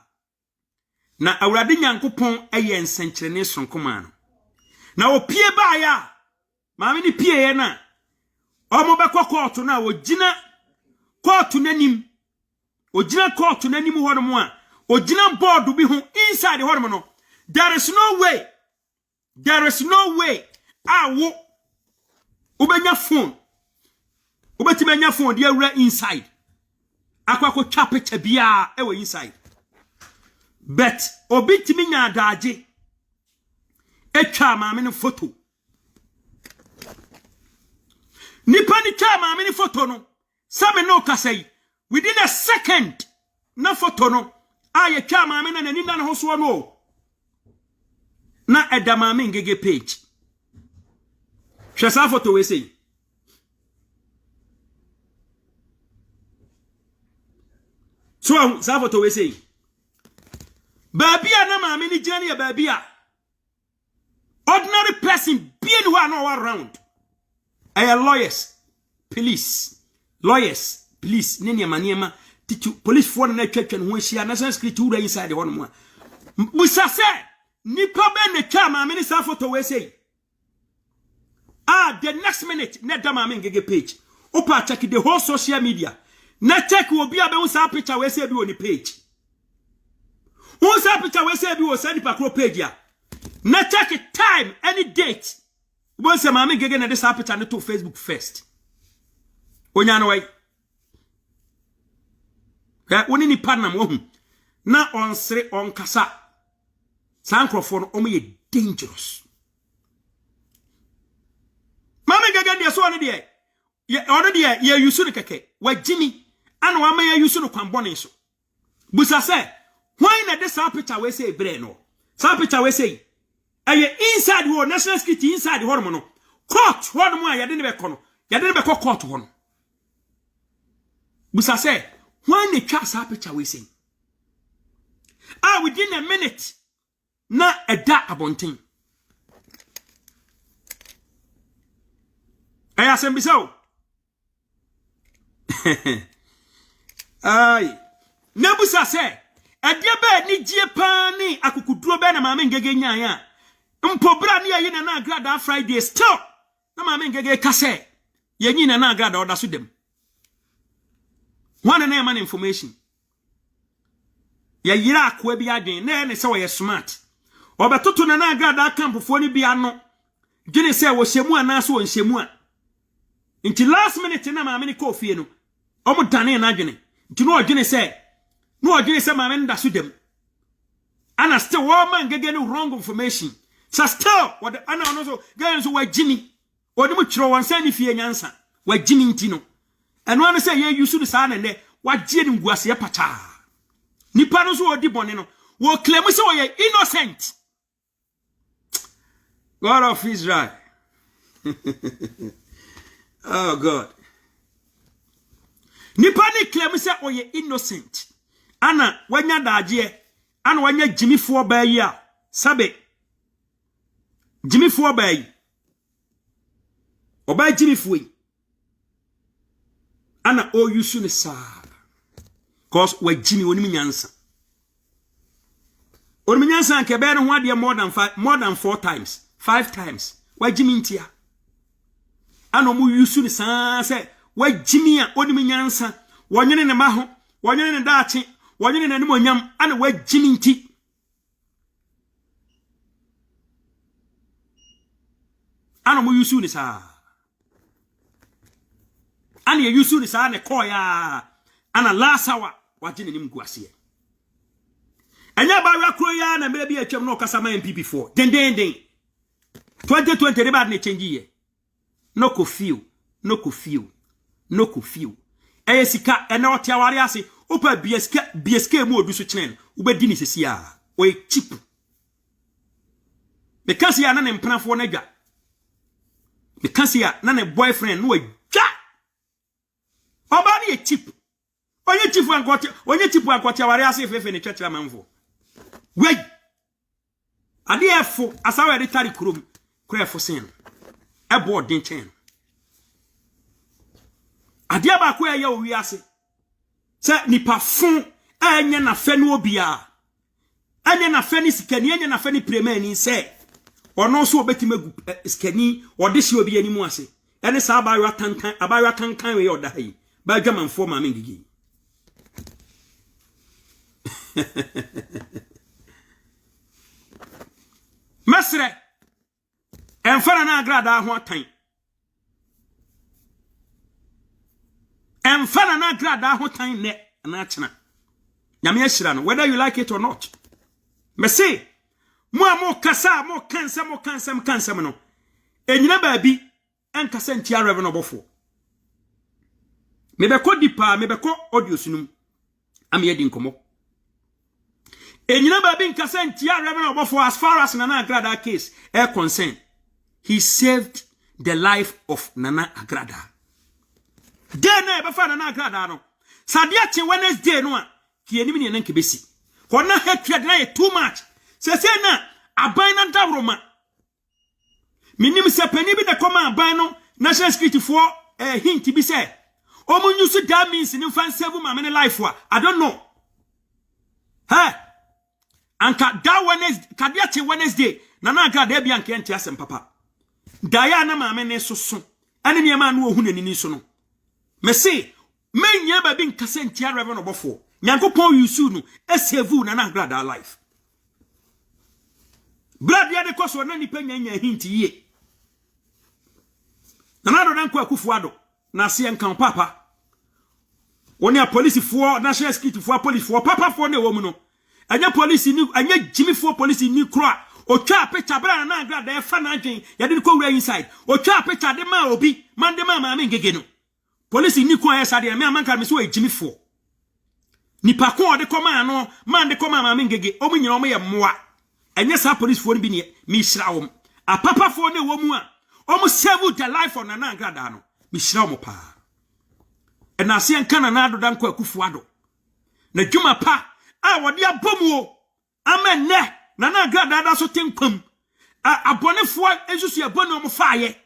Na awurade nyankopon eye nsenkyerene sonkoma no. Na opie ba ya. Maame ni pie ye na. Omo be kokoto na ogina koto nanim. Ogina koto nanim ho no a. Ogina board bi ho inside ho no. There is no way. There is no way. Awo ubenya phone. Ubeti menya phone dia wura inside. Akwako twa picture bia ewe inside. But obiti minya adaje. Etwa maame ne photo. Nipa ni twa maame ne photo no. Sabe no kasai. Within a second na photo no. Aye twa maame na nani na ho so no. Na edamame ngege page. Shasa photo we say. So sa photo we say. Babia na mame ni jani ya babia. Ordinary person being who are no around. Lawyers, police, nini maniema titu police for na twetwe ho hia national security ura inside the one mo. Busa se nipa be ne twa mame ni sa photo we say. The next minute na dama me ngege page. Opa check the whole social media. Na check obi abe unsa picture we say bi on the page. Unsa picture we say bi o send pa page ya. Na check time any date. Bo se mame ngege na this picture no to Facebook first. Onya no way. Woni ni partner mo hu. Na onsre onkasa. Sankrofo no omo ye dangerous. Mama gaga dia so one dia. Ye already ye yusu ne keke. Wa Jimmy ana wa ma ye yusu no kwambone so. Busa say, why na this picture we say bre no. Sa picture we say inside wo national security inside ho no. Court ho no a ye de ne be ko no. Ye de ne be ko court ho no. Busa say, why na twa sa picture we say. Within a minute na eda abonten. Aya sembiso. Ai. Nebusa se, edie be ni gie pan ni akukuduro be na maame ngege nyan ya. Mpobra ni ayi na agrada Friday still. Na maame ngege kase. Ye nyi na agrada oda so dem. One na man information. Ye yira akwa bi adwen na ne se wo ye smart. Obetoto na agrada campfo ni bi ano. Gene se wo hyemu anaso wo hyemu a. Inti last minute na maame ni kofie no. Omo dane na adwene. Inti no odwene se maame nda so dem. Ana still wo man gege no wrong information. So still what ana ono so gege so wa Jimmy. Odi mu twiro won san ni fie nyansa. Wa Jimmy nti no. Eno ano se ye yusu ni sa na ne wa gie ni nguase ye pata. Nipa no so odi bone no. Wo claim se wo ye innocent. God of Israel. Oh God. Nipa ni claim say oye innocent. Ana wanya daje, ana wanya Jimmy for ba yi a sabe Jimmy fo bay obay Jimmy fo ana o yusu ne sa cause we Jimmy woni nyansa onimi nyansa nke be no ho ade more than 4 times 5 times we Jimmy ntia ana mu yusu ne sa se we Jimmy a onimi nyansa wonyene ne ma ho wonyene ne daache wonyene ne nimonyam ana we Jimmy nti ana mu yusu ni sa ana ye yusu ni sa ne koya ana lasawa wagye ne guase anya ba wa kro ya na mere bi atwam no kasa ma MPP4 den 2020 reba ne change ye no ko feel sika ena otiaware ase opa bieska mu odu so chenen ubedi ni sesia o cheap because ya na ne mpanafo na dwa because ya na ne boyfriend no adwa oba ni cheap onye cheap ankotiaware ase fefe ne twetira manfo wey ade efo asawe de tari krom krefo sen ebo den chen ade ba ko ya owi ase se nipa fun anya na fe no obia anya na fe ni sikani anya na fe ni premani se ono so obetima sikani ode si obi ani mu ase ene sa abayo tankan we oda yi ba dwamanfo ma mengigi Masre enfana na agrada ho tan enfana na agrada ho tan ne na chena nyame ahira no whether you like it or not me say mo kasa mo kansam no enyina baabi enkasa ntia reverend obofo mebeko dipa mebeko audio sunum am yedi nkomo enyina baabi nkasa ntia reverend obofo as far as Nana Agrada case concerned he saved the life of Nana Agrada then e be fa Nana Agrada no sadia che Wednesday no a ki enim ne nanke besi hona hatred na too much se na aban na dawroma minim se pani bi de koma aban no national security for hint bi se omunyusu that means in fan save ma me life wa I don't know anka that Wednesday kadia che Wednesday Nana Agrada bia anka enti asem papa daya na ma me ne soso ane ne ma no ohu nanini so no me say menya ba bi nkasa enti reverend obofo nyankopon yusu no esevu Nana Agrada life blood ya de koso na nipa nya hint ye Nana do dan kwa Akufo-Addo na se enkan papa woni a police for national security for police for papa for na wo mu no anya police ni anya Jimmy for police ni kro otwa picture bra Nana Agrada e fa na dwen ya de ko wura inside otwa picture de ma obi man de ma me ngege no police ni ko ya sade me amanka me so e Jimmy for nipa ko de koma no man de koma ma me ngege o mu nyina o me ye moa anya sa police for bi ni mi hira wo a papa for na wo mu a o mu save the life of Nana Agrada no mi hira wo pa e na se enka Nana Adodan kwa Akufo-Addo na dwuma pa a wode abomu o amen ne Nana Agrada da so tenkwam abonefo esusu abonu mo faaye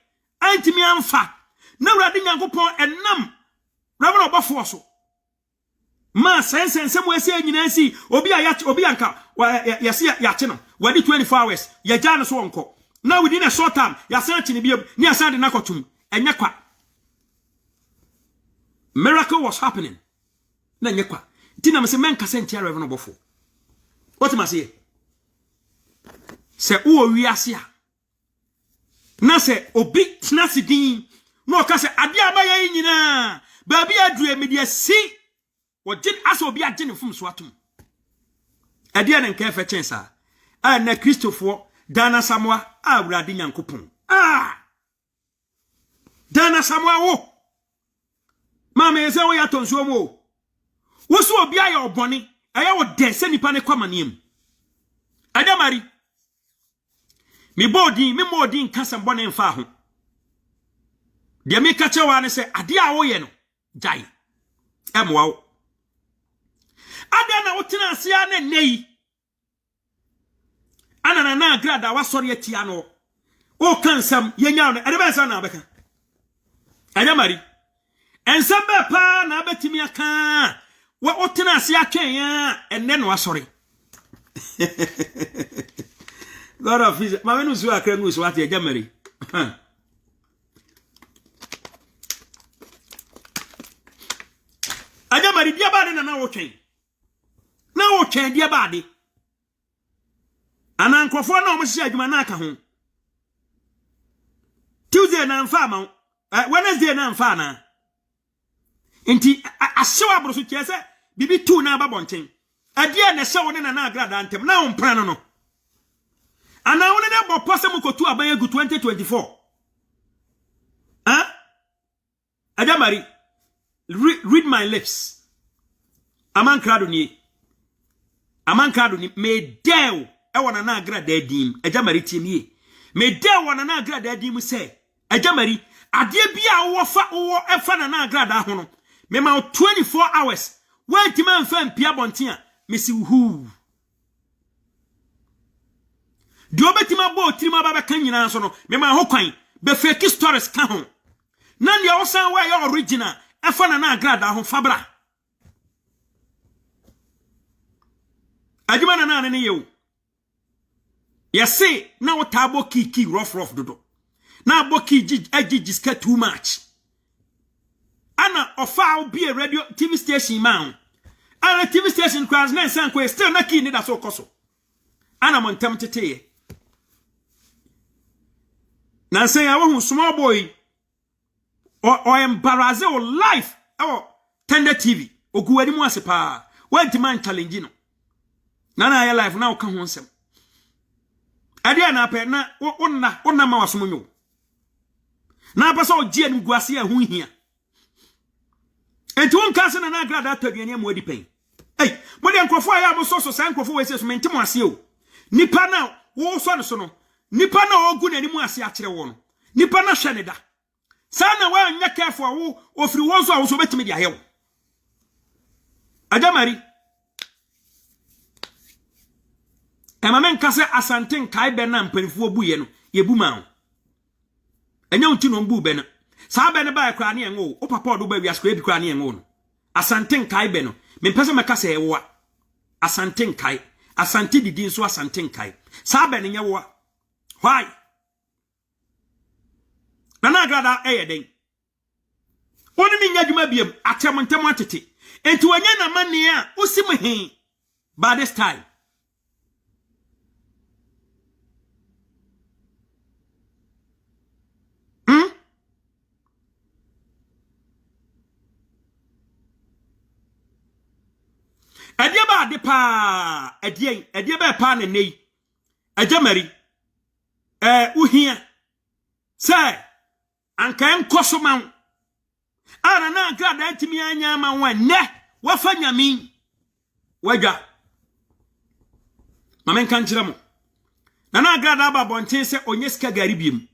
antimi amfa na Awurade Nyankopon enam Reverend Obofo so ma sense mo ese nyina si obi anka yase yache no wadi 24 hours ya jana so onko now within a short time ya san chini bi ni asan de nakotum enye kwa miracle was happening na enye kwa tina me se men kase ntia Reverend Obofo what am I say se uo wiase a na se obi tnasi din no ka se ade abaye nyina baabi adue media si wojin aso obi agye ne fum so atom ade ne nka efe chensa a na Christopher Dana Samoa Awurade Nyankopon Dana Samoa wo mama ese wo ya tonso mo wo so obi aye obone aye wo de se nipa ne kwamanem adamari mi modin kasa bone mfa ho de mi ka chewa ne se ade a wo ye no jai emwa wo ade na wo tena asia ne nei ana Nana Agrada wasori atia no o kan sam yenya no ede be san na beka anya mari ensam be pa na betimi aka wa otena ase atwen ya enne no asori God of his ma menu su akra ngu so ate anya mari anya mari dia ba de na wo twen dia ba de ana nkofo na o mo hye adwuma na aka ho Tuesday na mfa ma Wednesday na mfa na Inti ahyew abroso kiese bibi tu na babonten ade na hye woni na agrada antem na wo mpran no ana woni na bo posem kotu aban egu 2024 Ajamari read my lips amankrado ni me dew e wona na agrada adim Ajamari tiemie me dew wona na agrada adim se Ajamari ade bia wo efa na agrada ho no me ma 24 hours wait man fan pia bonten a me si hu di obetima bo tirima baba kan nyina so no me ma ho kwan be fake stories ka ho na dia osan wa ya original efa na agrada ho fabra ajuma na ne yewu yesi na wotabo kiki rough dodo na boki jiska too much ana ofa be a radio TV station man ana TV station class na san ko still na key ni da so koso ana montam teteye na say I want small boy or embarrass your life Tender TV oguwadi mu asepa wanti man challenge no na ya life na o ka ho nsem ade na pe na onna ma wasomunyo na pasa o gie ni guase ya hu hia enti won kase na agrada ataduane am wadi pen mo de nkofo aya mo so san nkofo we se so mentimo ase o nipa na wo so no so no nipa na ogu na ni mu ase a kire wo no nipa na hwe ne da sana wa nya careful wo ofiri wo so a wo so betimi dia hewo Ajamari emamen kase asanten kai be na mpanifo buye no ye buma enya unti no mbu be na sa be ne ba kra ne enwo o papa odo ba wiasko ebi kra ne enwo no asanten kai be no me pese me kase ewo asanten kai asante didi nso asanten kai sa be ne nyewo why na agrada eyeden oni ni nyadwuma biem atemontem atete enti wanya na mane a osim he by this time Adie ba de pa adie ba pa na nei Ajamari uhia say anka enkoso man ana na agrada antimi anya man wa ne wafa nyame waja mamen kan kire mo na agrada ba bonten se onyeska garibiem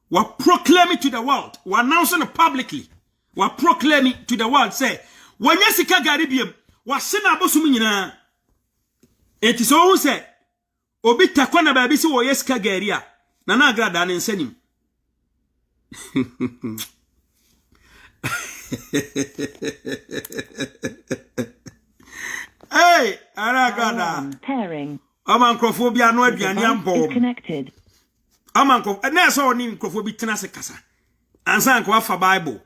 wa proclaim it to the world wa announce it publicly wa proclaim it to the world say wonyesika garibiem wasena abosum nyina enti so hu se obi takwana baabi se wo yeska gari a na agrada ne nsanim hey aragada pairing amankrofobia no aduane ambo connected amanko na so oni nkrofobi tena se kasa ansa nko afa bible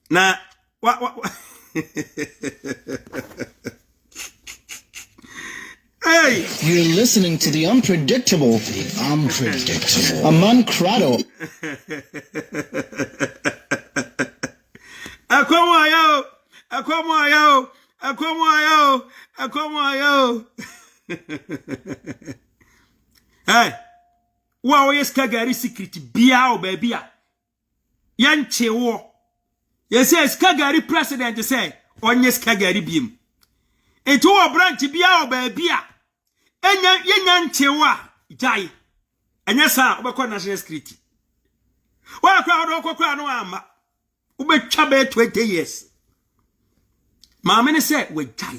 na Hey, you're listening to the unpredictable. Aman Crado. Akomo. Hey, wow, yes, Kagari secret. Biao, baby. Yanche wo. Yes, Kagari president say, on yes, Kagari beam. Into a branch biao, baby. Yanche wa. Jai. And yes, sir, we national security. Well, crowd, no ama. Ube chabe 20 years. Mamene say, we jai.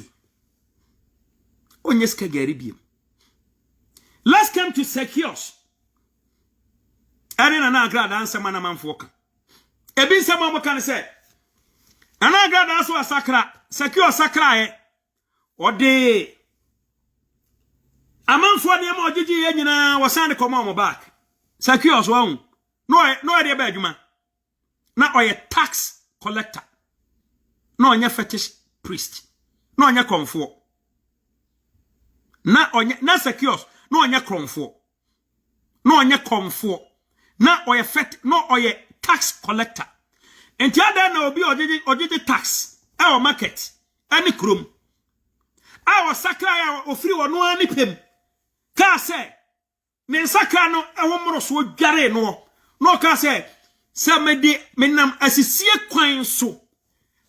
On yes, Kagari beam. Let's come to Sekios. ene na agra da ansema na manfo ka ebi nsema mo kan se ana agra da so asakra secure sakra e ode amanfo ne ma ogigi ye nyina wasane koma mo back secure so wan no e de ba adwuma na oye tax collector na onye fetish priest na onye komfo na onye na secure na onye kromfo na onye komfo na oye no oye tax collector enti ada na obi ogigi tax e o market ani krom a o sakra ya ofiri wono ani pem ka se ne sakra no e wo moro so dware no ka se mede menam asisie kwan so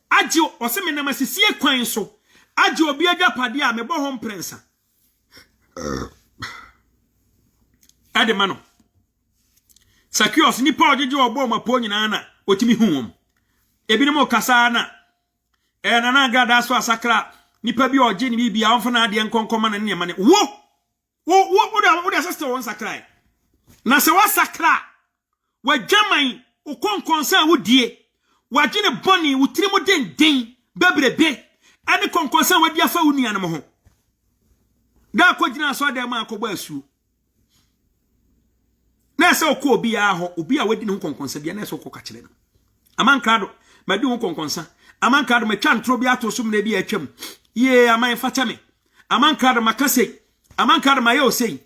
agi o se menam asisie kwan so agi obi agapade a mebo ho mprensa ade mano Sakios ni pa ojeje obo mapo nyina na otimi huwom ebinom kasa na na agada so asakra nipa bi oje ni bibia onfo na ade nkonkoma na ne ma ne wo da sister won sakra na se wa sakra wa dwaman ukonkonsa wudie wa gine boni wutiri mo den bebrebe ani konkonsa wadi afa wuni anam ho da ko gina so da ma akogba asu na se okọ obi ya ho obi a wadi ne konkonsa bia na se okọ ka kire no amankrado madi ho konkonsa amankrado metwa ntro bi ato so na bi atwam ye aman fata me amankrado makase amankrado maye osei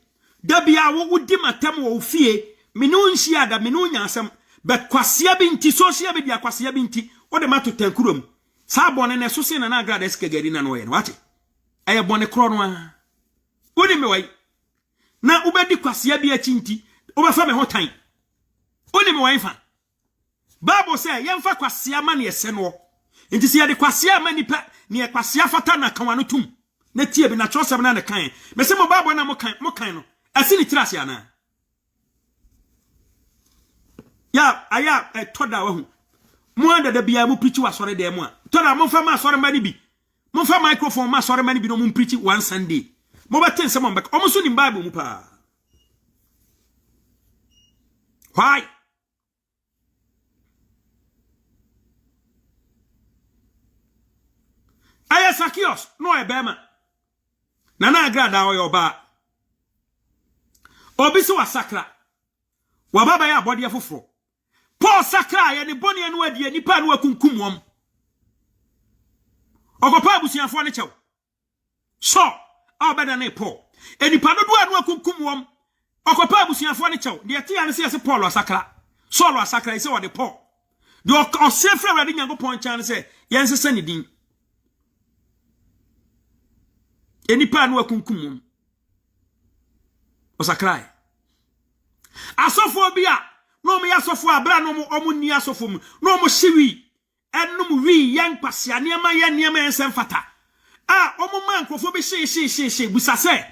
da bia wo wudi matam wo fie menu nhia da menu nyasam bet kwasia binti social media kwasia binti o de mato tankurom sa bone ne so se na agrada skagari na no ye wate aye bone kro no a woni me wai na ubedi kwasia bi achinti obefa me ho tan woni me wai fa Bible say yemfa kwasia ma ne yese no enti se ye de kwasia ma nipa ne kwasia fata na kanwano tum na tie bi na trosem na ne kan me se mo Bible na mo kan no asini tirase ana ya aya toda wa hu mo anda da bia mo preach wa sore de mo a toda mo fa ma sore mani bi mo fa microphone ma sore mani bi no mo preach one Sunday mo ba ten se mo back o mo so ni Bible mu pa why aya Sakios no e bema na agrada o yoba obi se wa sakra wa baba ya abode foforo Paul sakra ya ne boni anu adie nipa anu akunkumwom ogopa abusianfo ne chew so obeda ne Paul enipa dodo anu akunkumwom ogopa abusianfo ne chew de tia ne se Paul asakra Saul asakra ise wode Paul de o sefra wade Nyankopon chan se yensese ne din enipa anu akunkumwom osakra asofo bia no me asofo abra no omu ni asofo mu no mo hyewi enum wi yankpasia niema ya niema ensemfata omu mankofo bi hye busase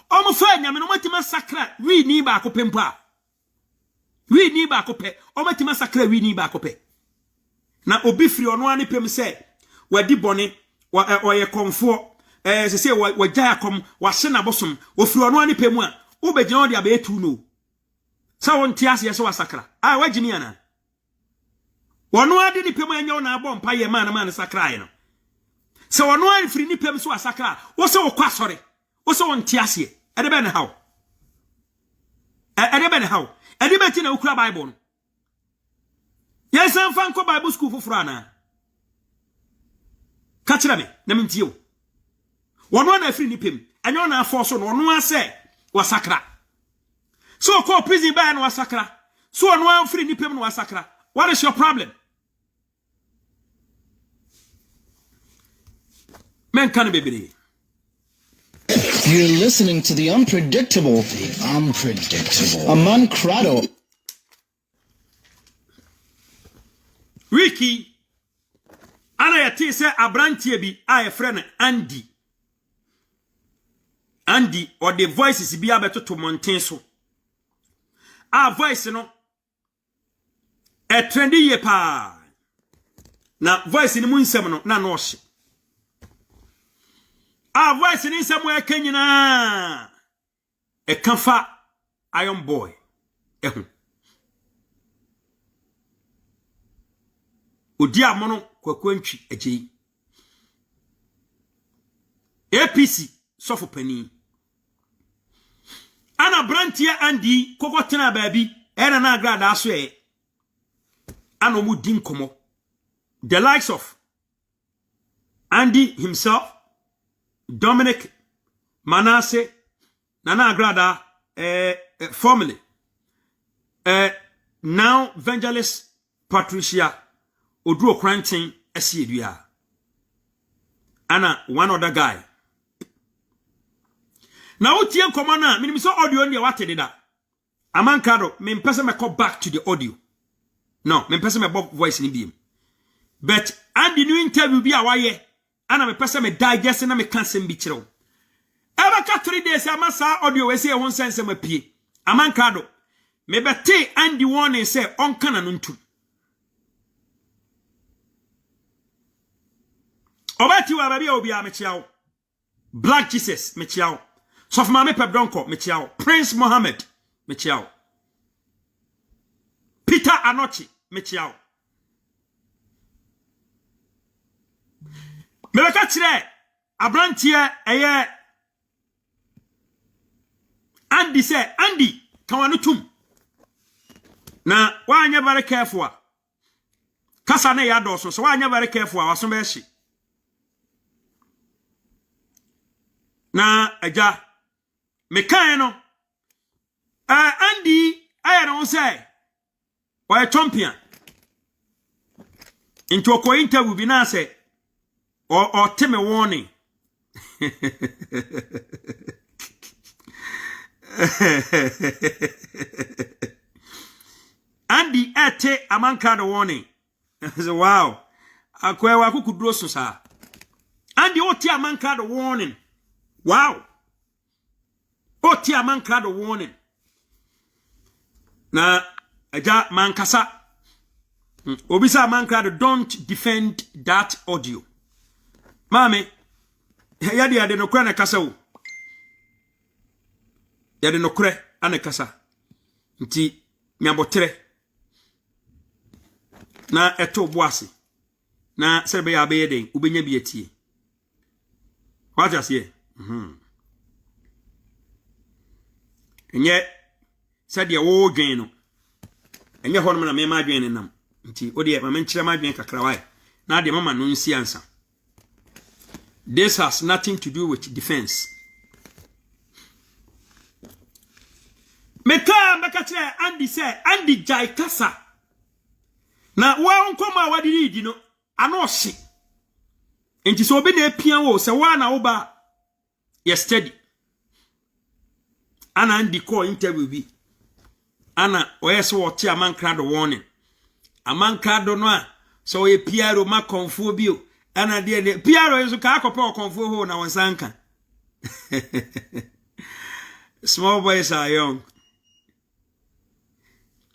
omu fa nyame no matima sakra wi ni ba akopempa wi ni ba akope omatima sakra wi ni ba akope na obi firi ono ani pem se wadi bone oye komfo se wa jaya kom wa hye na bosom ofiri ono ani pem a wo begina odi abetu no sa won tiase ye so wasakra wagini ana wono ade ni pem anya na abọ mpa ye man sakra ye no se wono an firi ni pem so wasakra wo se wo kwasore wo se won tiase ede be ne haw ede be ti na ukura Bible no ye san fan ko Bible school foforo ana ka kira me na mentie wo wono na firi ni pem anya na afọ so no wono ase wasakra so call prison by no wasakra so no free ni pem no wasakra what is your problem men can be bere You're listening to the unpredictable Aman Crado. Wiki ana yati se abrantie bi a ye frɛ no Andy or the voices bi abetoto monten so voice no trendy ye pa na voice ni mu nsɛm no na no hye voice ni nsɛm e kanyina e kafa Iron Boy odi amono kwakwantwi agye APC sofo pani ana brantia andi kokotena baabi era na agrada aso ana mu din komo the likes of Andy himself, Dominic, Manasseh, Nana Agrada, family. Now, Evangelist Patricia, Odro Cranting, Esidia. Anna, one other guy. Now, what you come on now? Me so audio on your what did that? Amankado, me person me call back to the audio. No, me person me voice in beam. But Andy new interview be a why. Ana me pese me digest na me cancel bi kire wo eba ka 3 days amasa audio we say won sense ma pie amankado me bete Andy warning say on kana no ntu obati wa baby obi a me chiawo Black Jesus me chiawo sof ma me pebdonko me chiawo Prince Mohammed me chiawo Peter Anochi me chiawo Mebeka kire abrantie eye Andy say Andy kan wanu tum na wanya very careful kasa na ya doso so wanya very careful waso be hye na aja mekan no Andy aye no say why champion into ko interview bi na say or tell me warning. Andy ate amanka the warning. I said, wow. Akwe wa kukudro so sa. Andy oti amanka the warning. Wow. Oti amanka the warning. Na aja mankasa. Obisa amanka the don't defend that audio. Mami, yade no kura na kasa wo. Yade no kura ana kasa. Nti nyabotre. Na eto boase. Na serbe ya be den, ubenya bi etie. What just here? Enye said ya wo dwen no. Enye ho no na me ma dwen nam. Nti odi e ma menkyere ma dwen kakra wai. Na de mama no nsi ansa. This has nothing to do with defense. Meka chere Andy say Andy jai kasa. Na wa onkoma wadi di no ano hye. Enti so obi na epia wo se wa na wo ba yesterday. Ana Andy call interview bi. Ana oyese wo tie amankra do warning. Amankra do no a so ye piaro ma konfo bi o. Ana de piaro yeso ka akope okonfo ho na wonsanka. Small boys are young.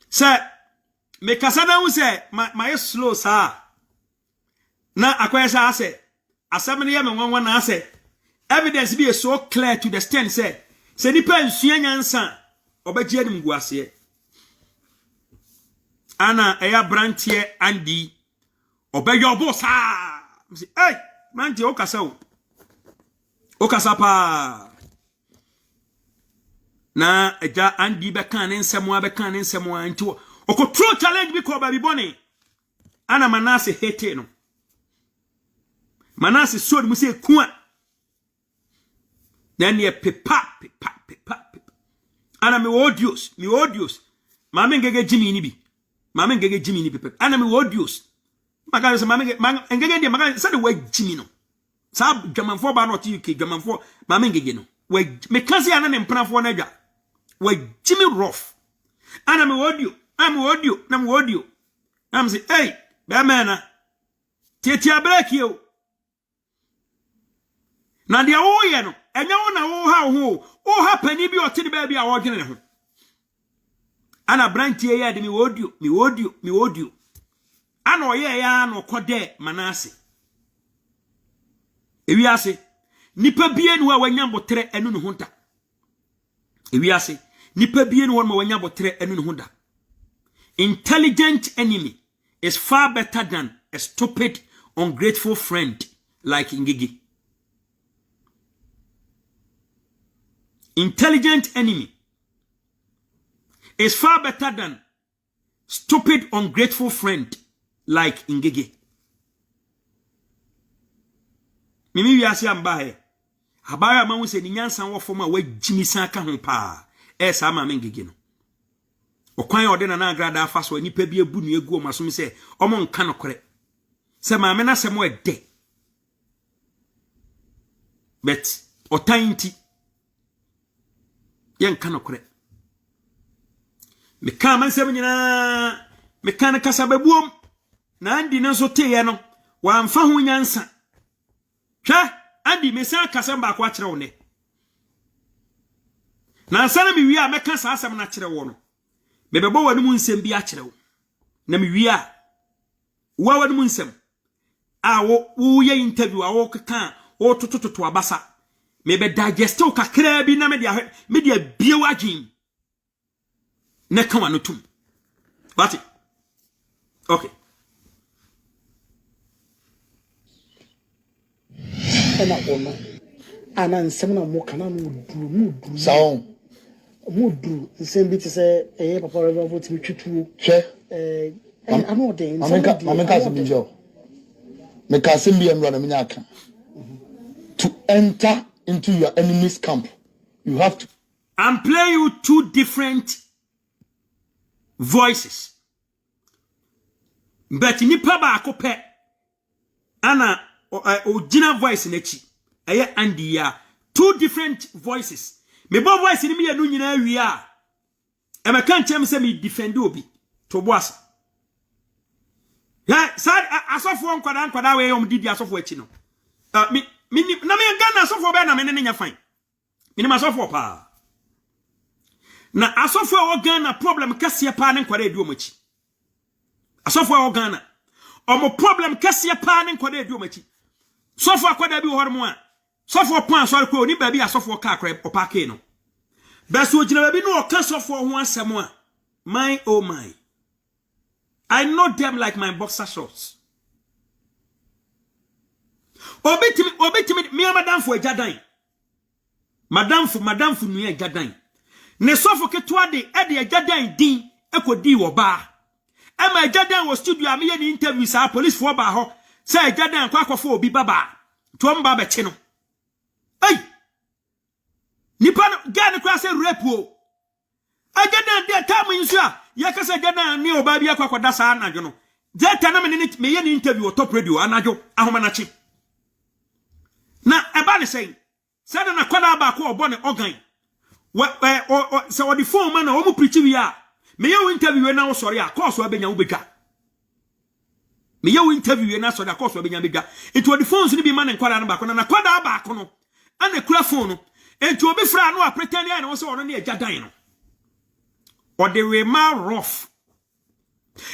Say me kasana wu say my slow sa na akwesa ase asem ne ye me wanwa na ase evidence be so clear to the extent say nipa nsua nyansa obagie nim guase ana eya brantie Andy obeyo bo sa say hey manti okasa o okasa pa na eja Andy be kan nsemo nti okotro challenge bi ko ba bi boni ana Manasseh hate no Manasseh so de mu say kuan then ye pepa ana me audios mama ngege Jimmy ni bi ana me audios maga se mama ngege de maga se de wa Jimmy no sa gamanfo ba not UK gamanfo mama ngege no wa me kanse ana ne mpanafo na dwa wa Jimmy rough ana me audio I'm say hey be mana tiatia break you na dia wo ye no enya wo na wo ha pani bi otini ba bi a wo dwene ne ho ana brantie ye de me audio ana oye ya no kode Manasseh ewi ase nipa bie no a wanya botre enu ne honta ewi ase nipa bie no ma wanya botre enu ne honta. Intelligent enemy is far better than a stupid, ungrateful friend like Ngigi. Intelligent enemy is far better than stupid, ungrateful friend like Ngigi. Mimi wiase amba he. Habara ma hu se ni nyansa wo foma wa jimisa ka ho pa. Esa ma Ngigi no. Okwan ode na agrada afa so nipa bi ebu nu egu o masom se omo nka nokore. Se ma me na se mo ede. Bet otanti yen ka nokore. Me ka man se nyina me ka na kasa babuom na andi na so teye no wa mfa ho nyansa. Hwa andi me sa kasa mba kwa kire wo ne. Na ansana me wi a me ka sa asem na kire wo no. Me bebo wanu mu nsem bi a kire wo. Na me wi a wa wanu mu nsem a wo ye interview a wo keka o tototo abasa. Me be digest o kakra bi na me dia bie wagin. Ne kan wanu tum. What? Okay. Ena ono ana nsem na mo kana mu duru Sao. mu duru nsem bi te se papa reverend vote mi twetwu ano den Mameka simbijo. Meka simbi emro na menya aka. To enter into your enemy's camp, you have to. I'm playing you two different voices. But nipa ba akope ana original voice nechi. Eye Andy ya. Two different voices. Me bo voice ni me yanu nyina wi a. E me kan chem se me defend obi. To boas. Ya sad asofo nkwada we yom didi asofo achi no. Na me Ghana asofo be na me ne nya fine. Me asofo pa. Na asofo o Ghana problem kase pa ne nkwada edu omachi. Asofo o Ghana omo problem kase pa ne nkwada edu omachi. Sofo akwada bi hormo a. Sofo pan sori ko ni ba bi asofo ka akra opake no. Beso ogina ba bi no oka sofo ho asem a. My oh my. I know them like my boxer shorts. Obetimi me madam for ejadan. Madam for nu ejadan. Ne sofo ketua de e de ejadan din ekodi wo ba. E ma ejadan wo studio am ye ni interview sa police for ba ho. Say ejadan kwa akofo obi baba. To mba be che no. Hey! Nipa no gane kwa se rape o. Ejadan de time nsu a ye kase ejadan ni oba bi akwa kwada sa anadwo no. Data na me ye ni interview top radio anadwo ahoma na chi. Na eba ne say said na kwada ba ko obo ne organ. Se o di phone man na o mu preach wi a. Me ye interview na wo sori a course wa benya wo bedwa. Me ye interview na sori a course wa benya bedwa. It was the phones ni bi man nkwada na ba ko na kwada ba ko no. Ana kura phone no. Enti obi fra no a pretend ya na wo se ono na ejadan no. Or the rema rough.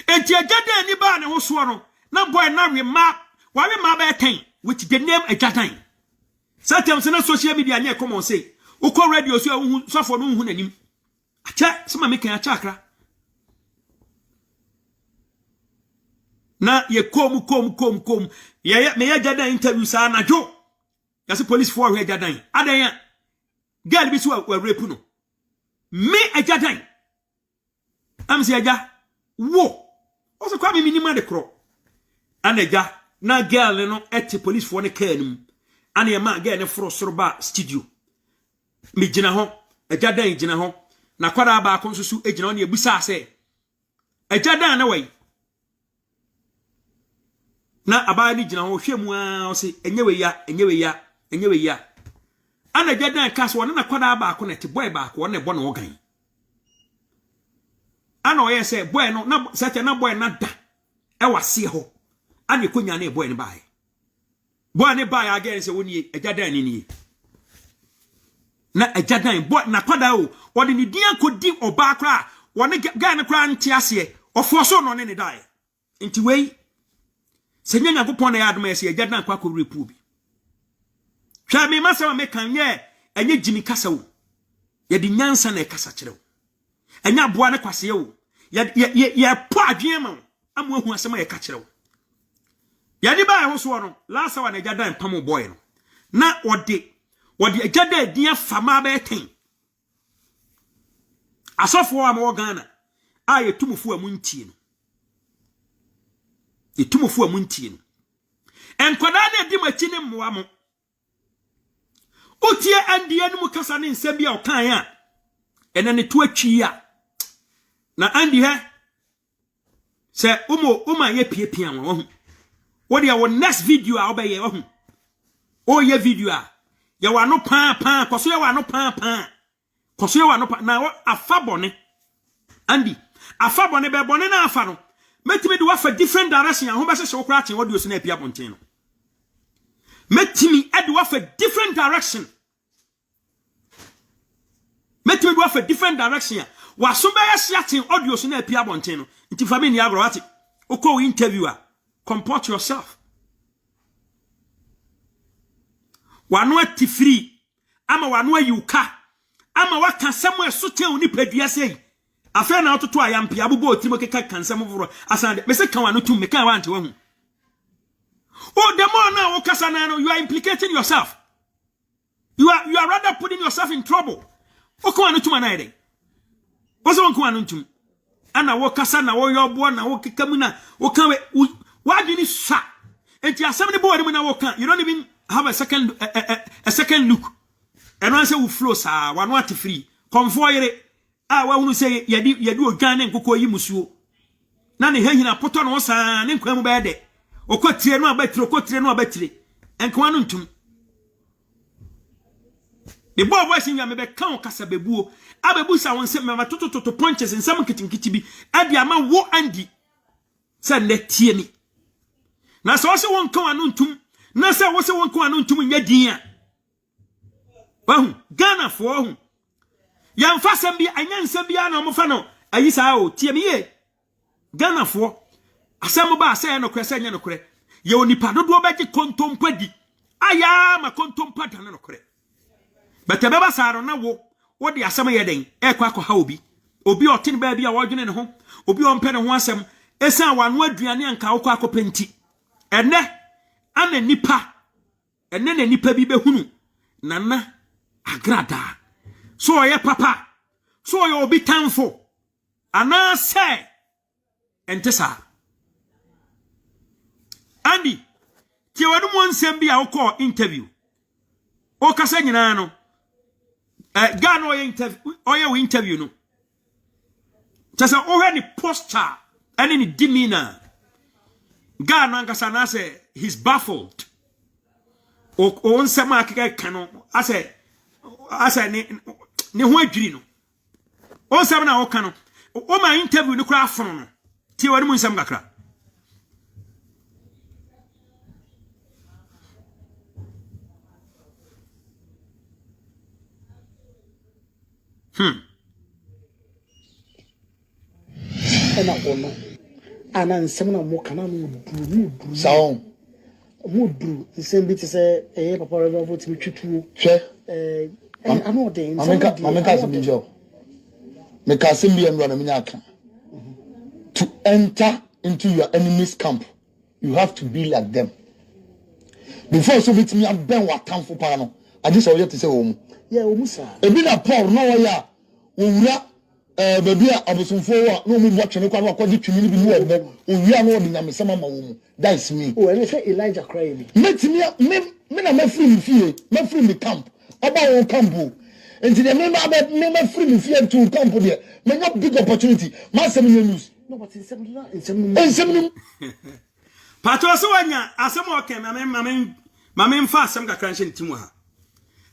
Enti ejadan ni ba ne ho so no. Na boy na rema, wa rema ba ten with the name ejadan. Sometimes na social media nya come on say, uko radio so for no hu nanim. Acha sama me kan acha akra. Na ye kom. Ye me ejadan interview sa na jo. Ya se police for ejadan. Adan ya. Girl bi so wa rape no. Me ejadan. Am se eja wo oso kwa me minima de kro aneja na girl no eti police for ne car nim ane ma girl ne fro soroba studio me gina ho eja dan gina ho na kwada ba ko nsusu egina ho ne ebusa ase eja dan na wai na aba ni gina ho hwemu a o se enye we ya ana eja dan ka so na kwada ba ko ne te boy ba ko ne bo na ogan ana oye say boy no na sete na boy na da e wase ho ana ekonya na boy ne bae boy ne bae again say woni ejadan ni na ejadan boy na kwada o wode ni dia kodi oba kra woni guy ne kra nti ase ofo so no ne dae nti wei senya nyakopon na ya adoma ese ejadan kwa ko repu bi hwa me masama me kan ye enye jimi kasa wo ye di nyansa na e kasa kire wo enya boa ne kwase wo ye po adwen ma amu ahu asema ye ka kire wo Yadi ba ho so no last one ejada empam boy no na wode ejada dia fama ba ten asofo am wo Ghana a yetumufo amuntie no yetumufo amuntie no enkwada na edi machi ne mmoa mo otie andie no mukasa ne nsem bia okan a ene ne to atwi a na andi he se uma ye piepia wo what your next video a obey ye o ye video a ye wa no pan koso ye wa no pan koso ye wa no pan na afabone andi afabone be bone na afa no metimi de wa fa different direction a ho be se okra chen audio so na apia ponten no metimi ade wa fa different direction metimi de wa fa different direction wa so be ya chen audio so na apia ponten no nti fa me ni agro ati okọ interviewer comport yourself. Wanua tifri ama wanua yuka ama waka samu esote oni padua sei afa na ototo ayampe abubo otimo keka kansam vuro asande me se kan wanu tum me kan wa ante wahu oh the more now okasa na no you are implicating yourself, you are rather putting yourself in trouble. Oko wanu tum na ede oso won ko wanu tum ana wo kasa na wo yobo na wo kekamu na wo kan we wadini sa enti asem ne bo na wo kan you don't even have a second look and one say we flow sa one what free convoy ah wa hunu say yedi ogane nkoko yi musuo na ne hehina poto no sa ne nkwa mu be de okotire no abatire okotire no abatire enkwa no ntum the boy voice in me be kan kasa bebuo abebu sa won se me matototo punches nsam kitinkiti bi ade ama wo andi sa ne tie ni na so se won kan anu ntum na se wo se won kan anu ntum nya din a wahu Ghana fo hu ya mfa sem bi anya nsem bi na mo fa no ayi sa o tie mi ye Ghana fo asem ba asa no kure se nya no kure ye onipa dodo beji kontompa di aya ma kontompa da no kure betebe ba saro na wo de asem ye den e kwa ha obi otin ba bi a wodwene ne ho obi ompe ne ho asem esa wano aduane anka wo kwa akopenti ene ana nipa ene na nipa bi behunu nana agrada so ye papa so ye obi tanfo ana se entesa andi ti wadu mo nsem bi a wo call interview o kasa nyina no Ghana o ye interview no tasa o he ni posture and any demeanor Ghana nkasa na say he's baffled o nsema akeka kano ase ne ho adwiri no o nsema na o kano o ma interview ni kura afono no ti wani mu nsema kakra ena ono ana nsem na mo kana no duru saon mo duru nsem bi te se papa reverend vote mi twetwu hwe ano de ameka simbijo me ka simbi emro na menya aka to enter into your enemy's camp you have to be like them before so bit me ben watamfo pa no ade so ye te se wo mu yeah wo mu sa ebi na Paul no wo ya owura baby abosomfo wa no mu botwe kwa no akodi twini bi mu obo owia no de nyamesema ma wo mu that is me oh and say Elijah cry me me na free me fie me free me camp oba wo camp enti de me free me fie to camp there me got big opportunity ma sem you lose no but nsem pato so wanya asem o ke mame mfa asem kakra nche ntimu ha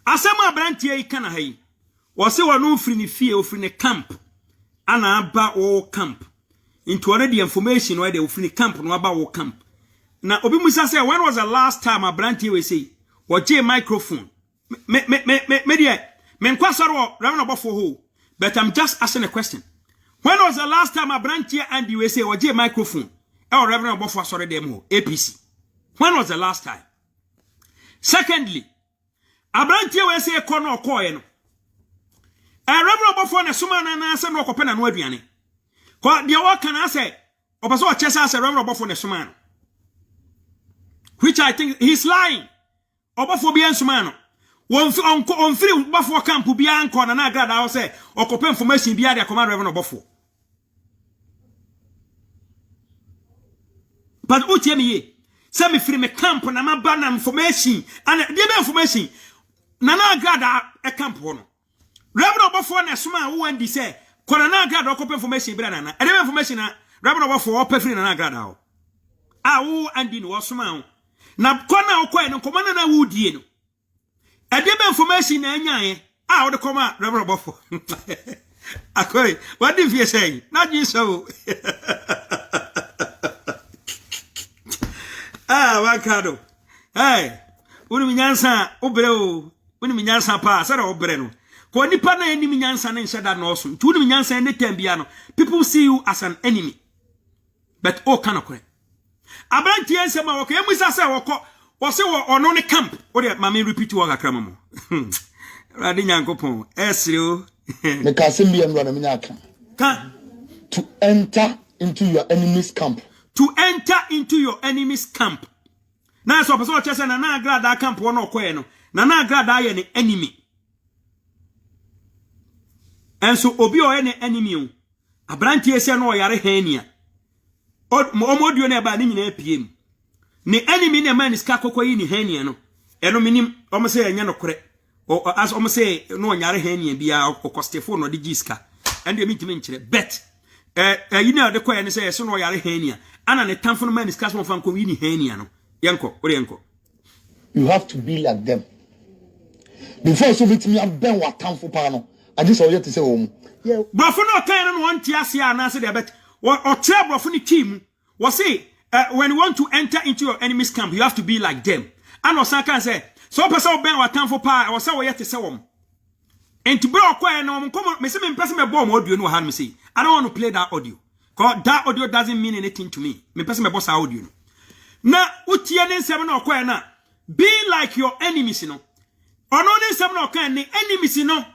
asem abrantie yi kana ha yi wo se wo no free ni fie o free ne camp ana aba o camp into already information where they free camp no aba o camp na obi musa say when was the last time abrantie we say wo je microphone me dia me nkwasoro reverend obofo ho but I'm just asking a question. When was the last time abrantie and you say wo je microphone or reverend obofo asore dem ho APC? When was the last time? Secondly, abrantie we say kono okoye no reverend obofo na suma na ase no okopena no aduane ko de wo kana ase obaso o chesa ase reverend obofo na suma no which I think he's lying. Obafo bi ensuma no. On free Obafo camp bi anko na na grada ho say okope information bi ade akoma Reverend Obafo. But utie me ye. Say me free me camp na ma ba na information and the information na na grada e camp ho no. Reverend Obafo na suma wo andi say kona na grada okope information bi na na. E the information na Reverend Obafo ope free na grada ho. A wo andi no suma ho. Na kona okoe no komana na wo die no. E the information na anya a wo de koma Reverend Obafo. Akoe, what did you say? Not you so. Ah, wakado. Hey, uni minyansa obreo, uni minyansa pa, sara obreno. Ko nipa na eni minyansa na nshada no so. Tu uni minyansa ene tembia no. People see you as an enemy. But oh kanokore. Abranti ense ma woko emusa se woko, wo se wo ono ne camp. O de mama repeat wo kakra mo. Radi nyankopon. Esrio. Me ka sembi enwa na minyaka. Ka to enter into your enemy's camp. To enter into your enemy's camp. Now, so person chese na na grada camp wono okoye no. Na na grada ye ne enemy. And so obi o ye ne enemy o. Abranti ese no yare hania. Omodio na ba ni nyina apiem. Ne enemy ne man iska kokoyi ni hania no. Eno minim omo se enya no kore. O as omo se no yare hania bia okostefo no de giska. Ende mi ntimi nkyere bet. You know the question say so no yare hania. Ana ne tamfo no man discuss mo fan ko wi ni hania no. Yenko, ore yenko. You have to be like them. Before so bit me am ben wa tamfo pa no. I just want to say Yeah. Brofo no kan no won tiase ana se de bet. O tre brofo ni team. We say when you want to enter into your enemy's camp, you have to be like them. And osan kan say so person ben wa tamfo pa, o say wo yete se wom. And to bro kwa no come me say me person me bomb audio no ha me say I don't want to play that audio because that audio doesn't mean anything to me. Me person me boss audio no. Na utie ne nsem na kwa na be like your enemies no. Ono ne nsem na kwa ne enemies no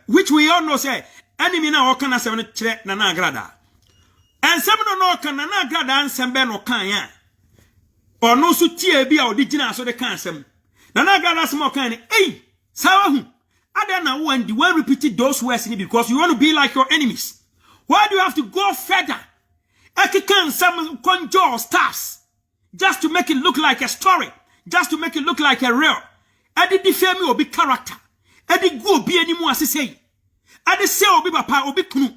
which we all know say enemy na o kana sem no kire na na agrada. Ensem no kana na agrada nsem be no kan ya. Ono so tie bi a odi gina so de kan sem. Na na agrada sem o kan ne sawa hu. Adana when the one repeated those words because you want to be like your enemies. Why do you have to go further? Can some conjure stars just to make it look like a story, just to make it look like a real. Adi defame obi character. Adi go obi animu asese. Adi say obi papa obi kunu.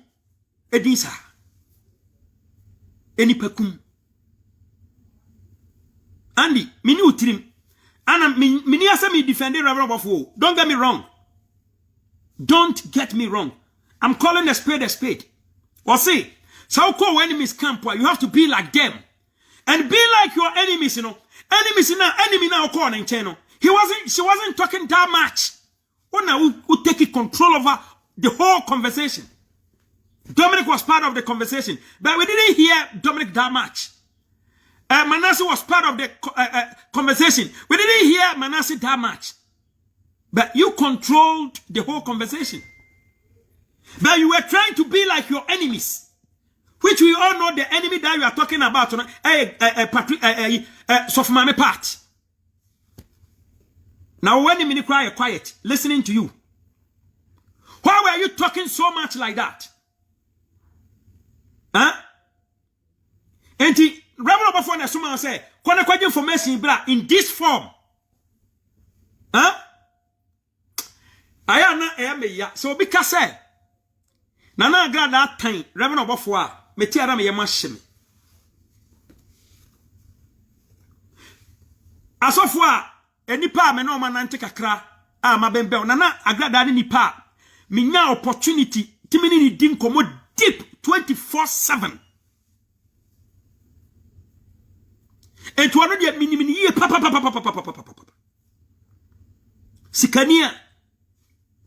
Edi sa. Eni pekum. Andy, mini utirim. Ana mini asa me defend Reverend Obafo. Don't get me wrong. Don't get me wrong. I'm calling a spade a spade. Or say, so call enemies camp where you have to be like them. And be like your enemies, you know. Enemies now, enemy now calling channel. She wasn't talking that much. Well, now who take control over the whole conversation. Dominic was part of the conversation, but we didn't hear Dominic that much. Manasseh was part of the conversation. We didn't hear Manasseh that much. But you controlled the whole conversation. But you were trying to be like your enemies. Which we all know the enemy that you are talking about. Sofmame part. Now when the minute cry quiet, listening to you. Why were you talking so much like that? Huh? And the Reverend Obafo na someone say, "Kwana information in this form." Huh? Ayana emeya so obi ka say na na agrada that time Reverend Obafo a meti ara me yema hye asofo a enipa me na o manante kakra a mabembe na agrada ne nipa me nya opportunity timini ni din komo deep 24/7 and to already mini ye papa sikania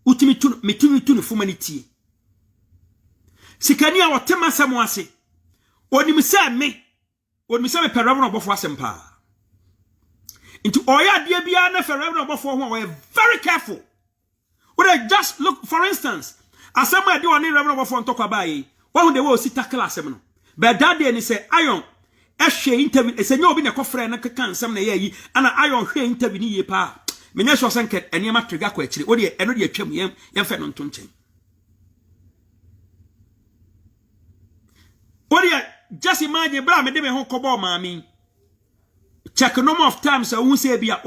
utimi tunu fumanity sikania watema samwase onimisa me pe Reverend Obafo asempa into oya dia bia na fe Reverend Obafo ho we very careful. Would just look for instance asema de oni Reverend Obafo ntokwa bae one de we o sita class em no but that day ni say iron hwe interview esenyo obi na kofre na keka nsam na yayi ana ayo hwe interview ni ye pa menya so senke eniema trigger kwa akiri odi eno de atwam yem fe no ntonchen odi just imagine bra me de me ho kobo maami check number of times I won't say bia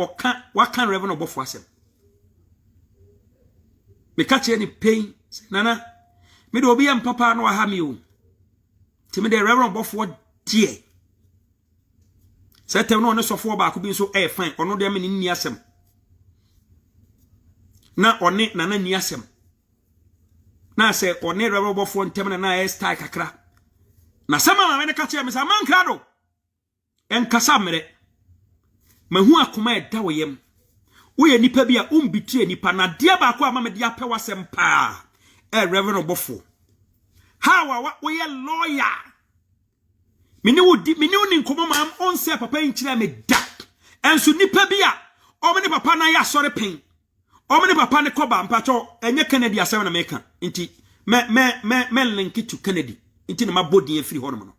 what can revenue bofo asem me catch any pain nana me do obi am papa no ha me o ti me de revenue bofo die say tem no ne sofo ba ko bi so fine ono de me ni asem na one nana ni asem na say one revenue bofo ntem na style kakra na sama me ne catch me say man krado en kasa mere mahu akoma eda woyem woye nipa bia umbitie nipa na dia ba ko ama me dia pe wasem pa reverend obofo hawa woye lawyer mini uni nkomo ma onse papa nchira me da enso nipa bia o me ne papa na ya sori pen o me ne papa ne koba mpacho enye Kennedy asem na meka nti me link to Kennedy nti na mabodi e free hono no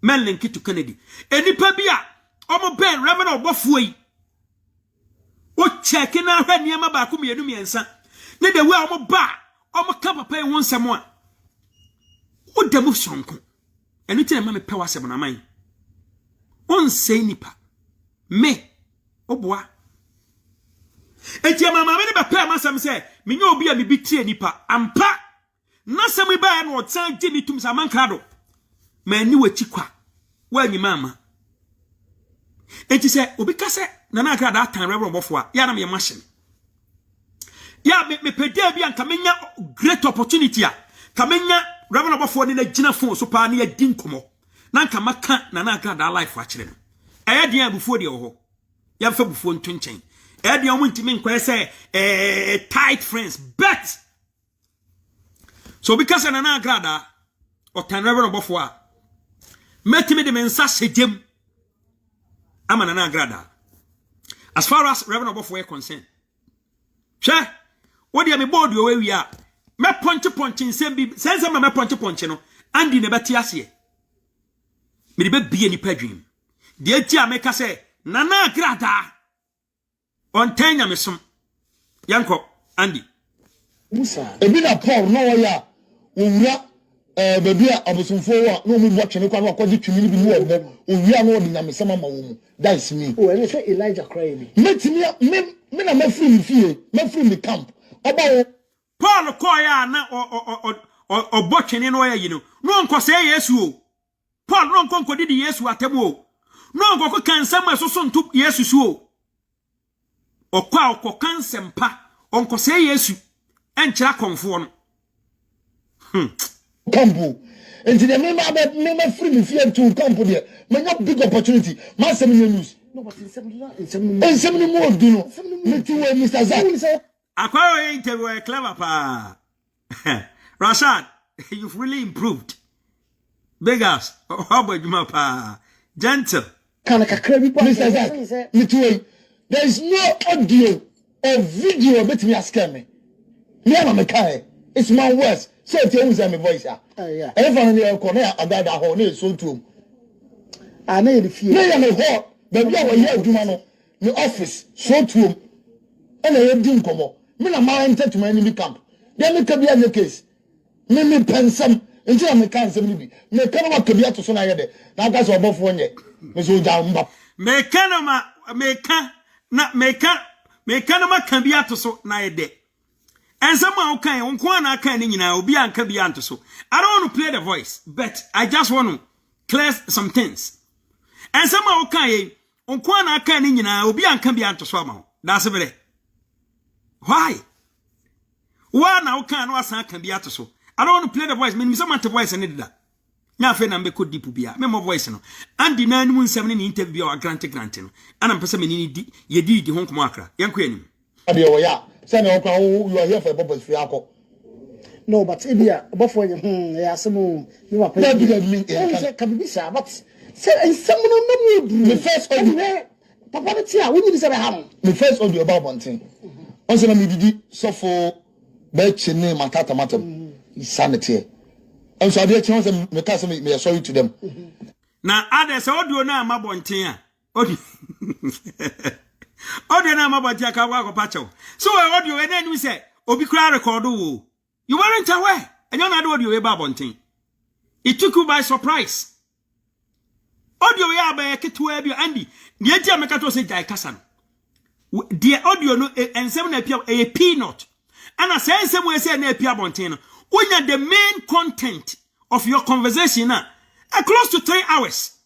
me link to Kennedy enipa bia omo ben revenue obofo yi o check na hwa niam ba ko mienu miensa ne de we omo ba omo ka papa yi wonsem a o demu sonko enu ti na ma me pe wasem na man on sei nipa me oboa enti mama me ne be pe amasem se menye obi a me bitie nipa ampa na sem ba ya no otan je ni tum sa man krado ma ni wachi kwa wa nyi mama enti se obi kase na na agrada atan reverend bofo a ya na me machine ya me pede bi anka menya great opportunity a ka menya reverend bofo ni na gina phone so pa na ya di nkomo na nka maka na na agrada life a kire no eye dia bufo de ho ya fa bufo ntunchen eye dia omo ntimi nkwa se tight friends but so because na na agrada otan reverend bofo a metimi de mensa sejem amana na agrada as far as revenue bofo we concern she what dey me board yo we a me ponche nsem bi sense me ponche no andi ne beti ase me de be ni padwim de ati a me ka se na agrada on tanya me som yanko andi musa ebi na Paul no ya owura baby abosomfo wa no mu watch ne kwa no akodi twimi bi mu obo owia no odi nyamesema ma wo mu that is me oh and say Elijah cry me me na mafiri mi fie mafiri mi camp oba Paul koya na obotwene no ya yino no nkose Yesu o Paul no nkonko didi Yesu atemu o no nkoko kansem asoso ntu Yesu su o okwa okokansem pa onkose Yesu enkyira konfo no campo and the me free me fear to campo there me got big opportunity ma sem news no but in 70 more do no me to Mr. Zak akwa interview clever pa Rashad you've really improved beggars how about you pa gentle kana kakra bi pa Mr. Zak me to there is no audio or video bet me ask me am a kai it's my words say it use my voice ah yeah everyone here ko na agada ho na so tuom ana ye fie na ya me ho ba bia wo ye aduma no me office so tuom ana ye di nkomo me na ma enter to my enemy camp dem me ka bia na case me pensam nti na me kan sem ni bi me ka na ka bia to so na ye de na ga so obofo nye me so ja mba me ka na ma kan bia to so na ye de and someone can unkwana can nyina obi anka bia nto so I don't want to play the voice but I just want to clear some things and someone can unkwana can nyina obi anka bia nto so ama that's it why now can no asan kan bia to so I don't want to play the voice me someone to voice and that nya fe na me ko deep bia me mo voice no and the nan mu nsem ne interview or grant no ana mpese me ni di ye di ho nkomo akra yanko anim ade wo ya say na okwa you are here for purpose free akọ no but ebia before ya asemu me wa pay say can be sha but say ensem no mu the first audio papa ne tia we need say be ham the first audio about bonten on say na me didi so for be chene matata matam sanity and so ade chen say me ka say me sorry to them na ada se audio na amabonten a audio audio na amabonten aka wa ko pacho so audio we na nu say obi kura record wo you weren't aware and you na audio we ba bonten it took you by surprise audio we aba ketewa bi Andy ne atia meka to say jai kasa no the audio no ensem na pia a peanut and as ensem we say na pia bonten no unya the main content of your conversation now close to 3 hours.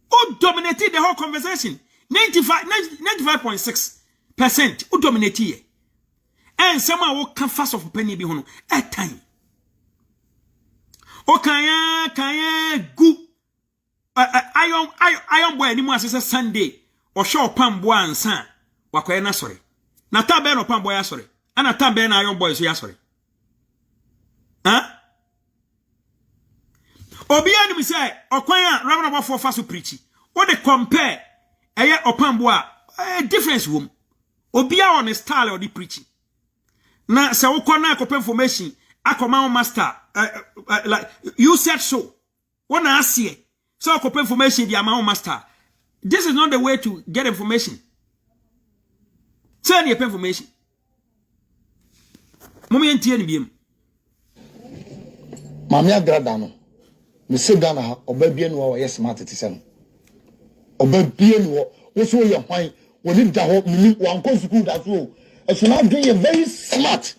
Who dominated the whole conversation? 95.6% who dominated. And someone who can fast of penny be hono at time. O kaya gu iron boy anymore as Sunday or show pan boy and son. Wakwena sorry. Na tabe no pan boy sorry. And a tabe na iron boy so sorry. Huh? Obi ani mi say okwan Reverend Obafo fa so preach. What they compare eye opambo a difference wom. Obi a on style or the preaching. Na se wo kona akopem information akoma master like you said so. Wanna asie. So akopem information the amount master. This is not the way to get information. Send your information. Momi entie ni biem. Mami agrada no. Me se Ghana ha obabie no wo yes smart ti se no obabie no wo so ye hwan woni da ho mini wan ko school da so e so na dwen ye very smart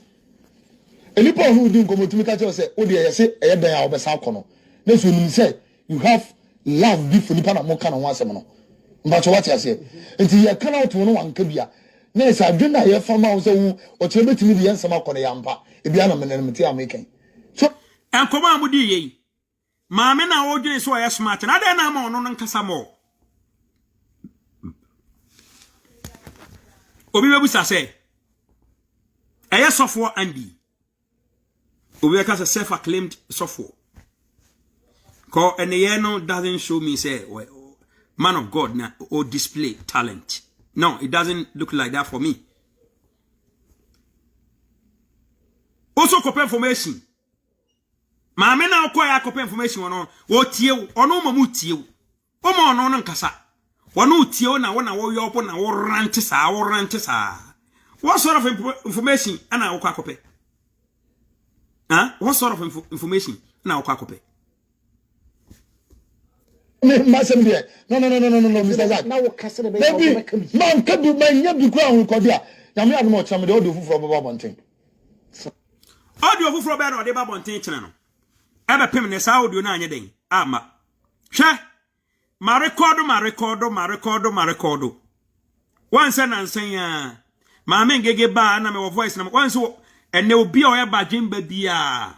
elipo hu din ko motumi ka che se wo de ye se e dan a obesa akono na so nim se you have love before nipa na mo kana ho asem no mba cho what ase enti ye kana oto no wan ka bia na se adwen na ye fama wo se wo o che betimi de yensem akono yampa e bia na menemti amekan so enkoma amudi ye Mama na odwene so ya smart na da na ma ono nkasa mo obi bebusa se eye sofo Andy obi ka se self acclaimed sofo ko ene no doesn't show me say man of God na or display talent. No, it doesn't look like that for me. Also copy information. Maame na okoya akopɛ information wono wo tie ono mamu tie wo ma ono no nkasa wono tie wo na wo yo opo na wo rante saa what sort of information ana wo akopɛ what sort of information na wo akopɛ masem de no Mr. Zach na wo kase de be man ka du man nya bi kwa hu kodia nyame adom o cham de odo fufuro baba bonten audio fufuro be na ode baba bonten chene no ebe pem ne sa audio na anye den ama hwe ma record wanse na nsan ya ma me ngege ba na me wo voice na wanse ene obi o ya ba jimba bia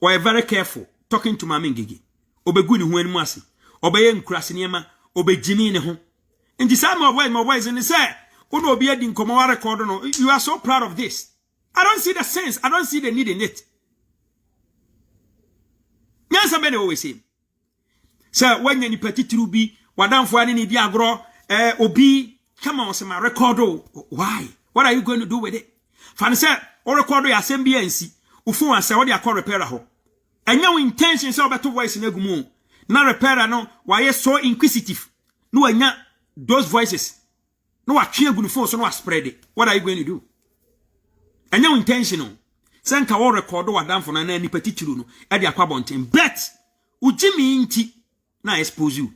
we very careful talking to ma me ngege obegu ni hu animu ase obeye nkurase niema obejimi ne ho nti sa my voice ni say wo no obi adi nkomo wa record no you are so proud of this. I don't see the sense, I don't see the need in it. Nyansa bene always say sir when you petitru bi wadamfo ani ni di agro obi come on say my record why what are you going to do with it fan say o record ya assembly ansi ufu an say o de akọ repair ho enya we intention say obeto voice na gumu na repair no why so inquisitive no anya those voices no wa twe agu no phone so no spread it. What are you going to do? Enya we intention senka wo record wadamfo na ni petitru no e de akwa bonten bet ujimi nti na expose you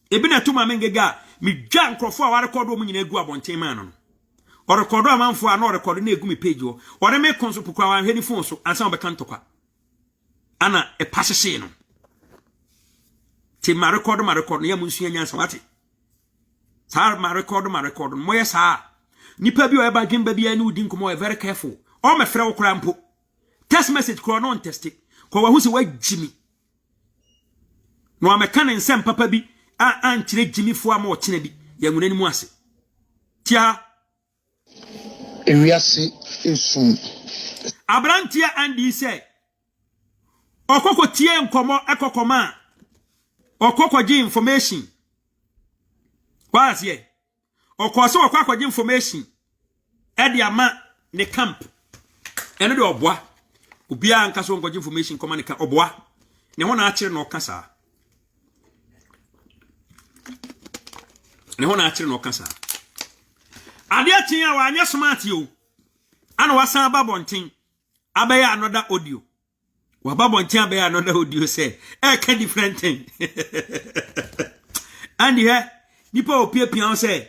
ebi na tuma mengega mi dwa nkrofo a wa record o munyina egu abonten man no o record amanfo a na o record na egu mi page o de me konso pukwa wa hwani phone so ansa obeka ntokwa ana e pasese no ti ma record no ya munsu anya ansa wate sa ma record mo ye sa nipa bi o e ba dwemba bi ani udi nkomo very careful o me frɛ wo kra mpo text message kro no on test ko wa hu se wa jimi no ameka ne nsem papa bi a nkyire jimifo ama okene bi yanwuna ni mu ase tia ewiase esun abrantia Andy say okoko tie nkomo ekokoma okoko gi information was here okoso okoko gi information e de ama ne camp eno de oboa obia nka so nkogi information koma ne ka oboa ne ho na akire na okasa ne ho na akire no kasa ade atia wa anya smart yo ana wasan babonten abaya another audio wa babonten abaya another audio say ka different thing and here nipa opiapia say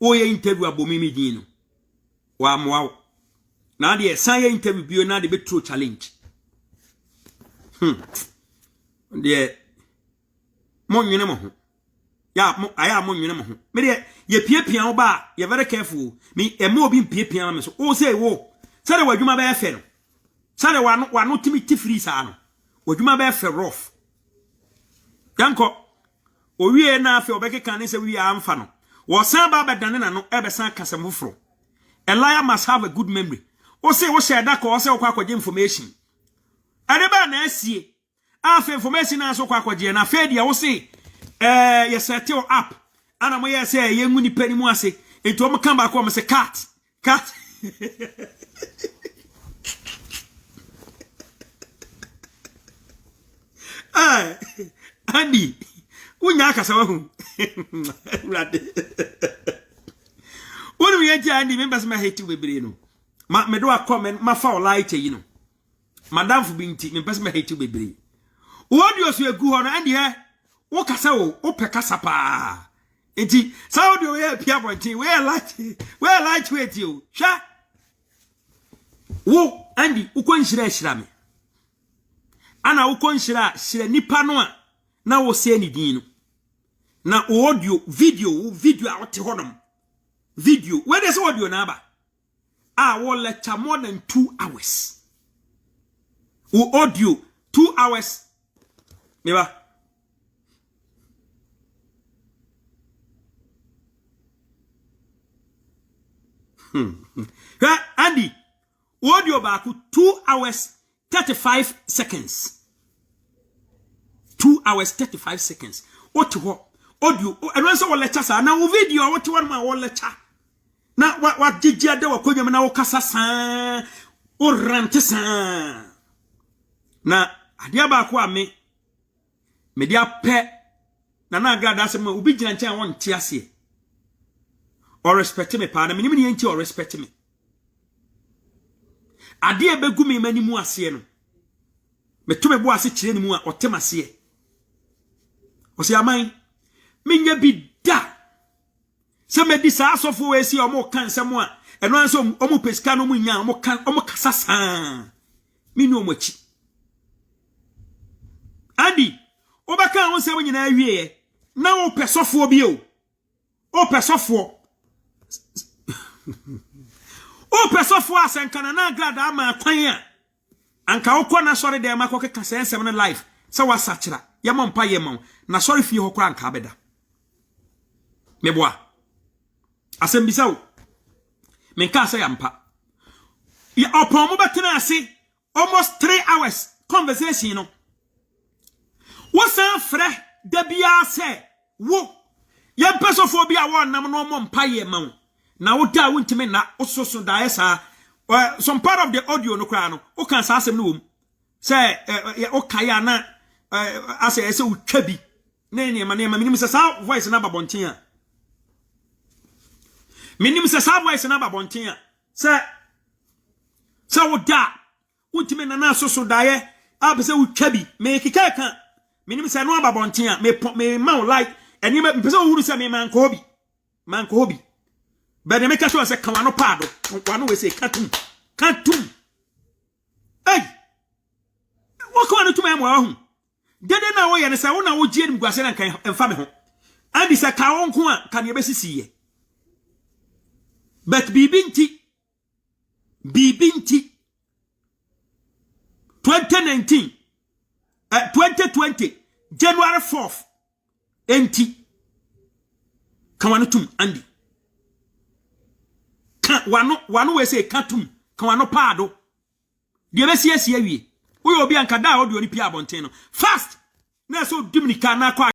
oye interview abomimi din no wa moa na de san ye interview bio na de be true challenge de mo nwene mo ho ya mo aya mo nwene mo ho me de ye piapia wo ba ye very careful me e mo obi piapia me so o say wo sare wadwuma ba efe no sare wa no timi tifiri sa no wadwuma ba efe rough danko owie na afi obekeka ne se wi amfa no wo san ba bedane na no ebe san kasem foforo a liar must have a good memory o say wo share that ko say wo kwaje information ade ba na asie afi information na so kwaje na fe dia wo say you set your up ana mo yes say yengu ni pani mu ase enti o mo kan ba ko mo say cat Andy unya akasa wa hu rade wonu ye ti Andy members ma hate bebre no me do comment ma fa light yi no madam fu binti members ma hate bebre audio so egu ho no Andy wo kasa wo pe kasa pa enti sa audio ye pia bonti we light wait you sha wo Andy uko nhira me ana uko nhira nipa no a na wo se ni din no na audio video a wote honom video where is audio na ba wo lecture more than 2 hours wo audio 2 hours me ba Andy audio ba ku 2 hours 35 seconds 2 hours 35 seconds what audio and when so lecture sa na wo video what one ma wo lecture na wa jijia de wa konwam na wo kasa san o rante san na ade ba ko ame me dia pe na agrada se ma obi gina nchen won tie ase o respect me pa na me ni nti o respect me ade e begu me mani mu ase no me to me bo ase kire ni mu a o temase o se aman minya bi da se me di sa asofo we si o mo kan se mo a eno anso o mo pesika no mu nya o mo kasa san mi ni o mo chi Andy o ba kan won se mo nyina awie na o pesofo bi o pesofo o pesofo asenkana na glada ama kwan a anka ukọ na sorry de ma kọkeka sensem na life se wasachira ya mompa ye mon na sorry fi ho kra anka beda meboa asembisa o menka se yampa ya opon mo betena ase almost 3 hours conversation no wasan frɛ da bia se wo ya pesofo bia won nam no mompa ye mon na wo da wontime na ososo da esa some part of the audio no kra no o kan sa asem no wom say o kaya na ase o twa bi ne ma minim se sa voice na babonten a minim se sa voice na babonten a se wo da wontime na soso dae a se o twa bi me kika kan minim se no babonten a me ma like eni me pese o huru se me man ko hobi but they make sure say kawano pado wano we say kantum hey what kawano to me mo dede na wo ye ne say wo na wo gie nim guase na kan emfa me ho andi say kawon ko a kan ye besisi ye but bibinti 2019 2020 January 4th enti kawano tum andi wano we say katum kan wano pado de be sie awie wo obi anka da audio ni pia bonten no fast na so dimnika na kwa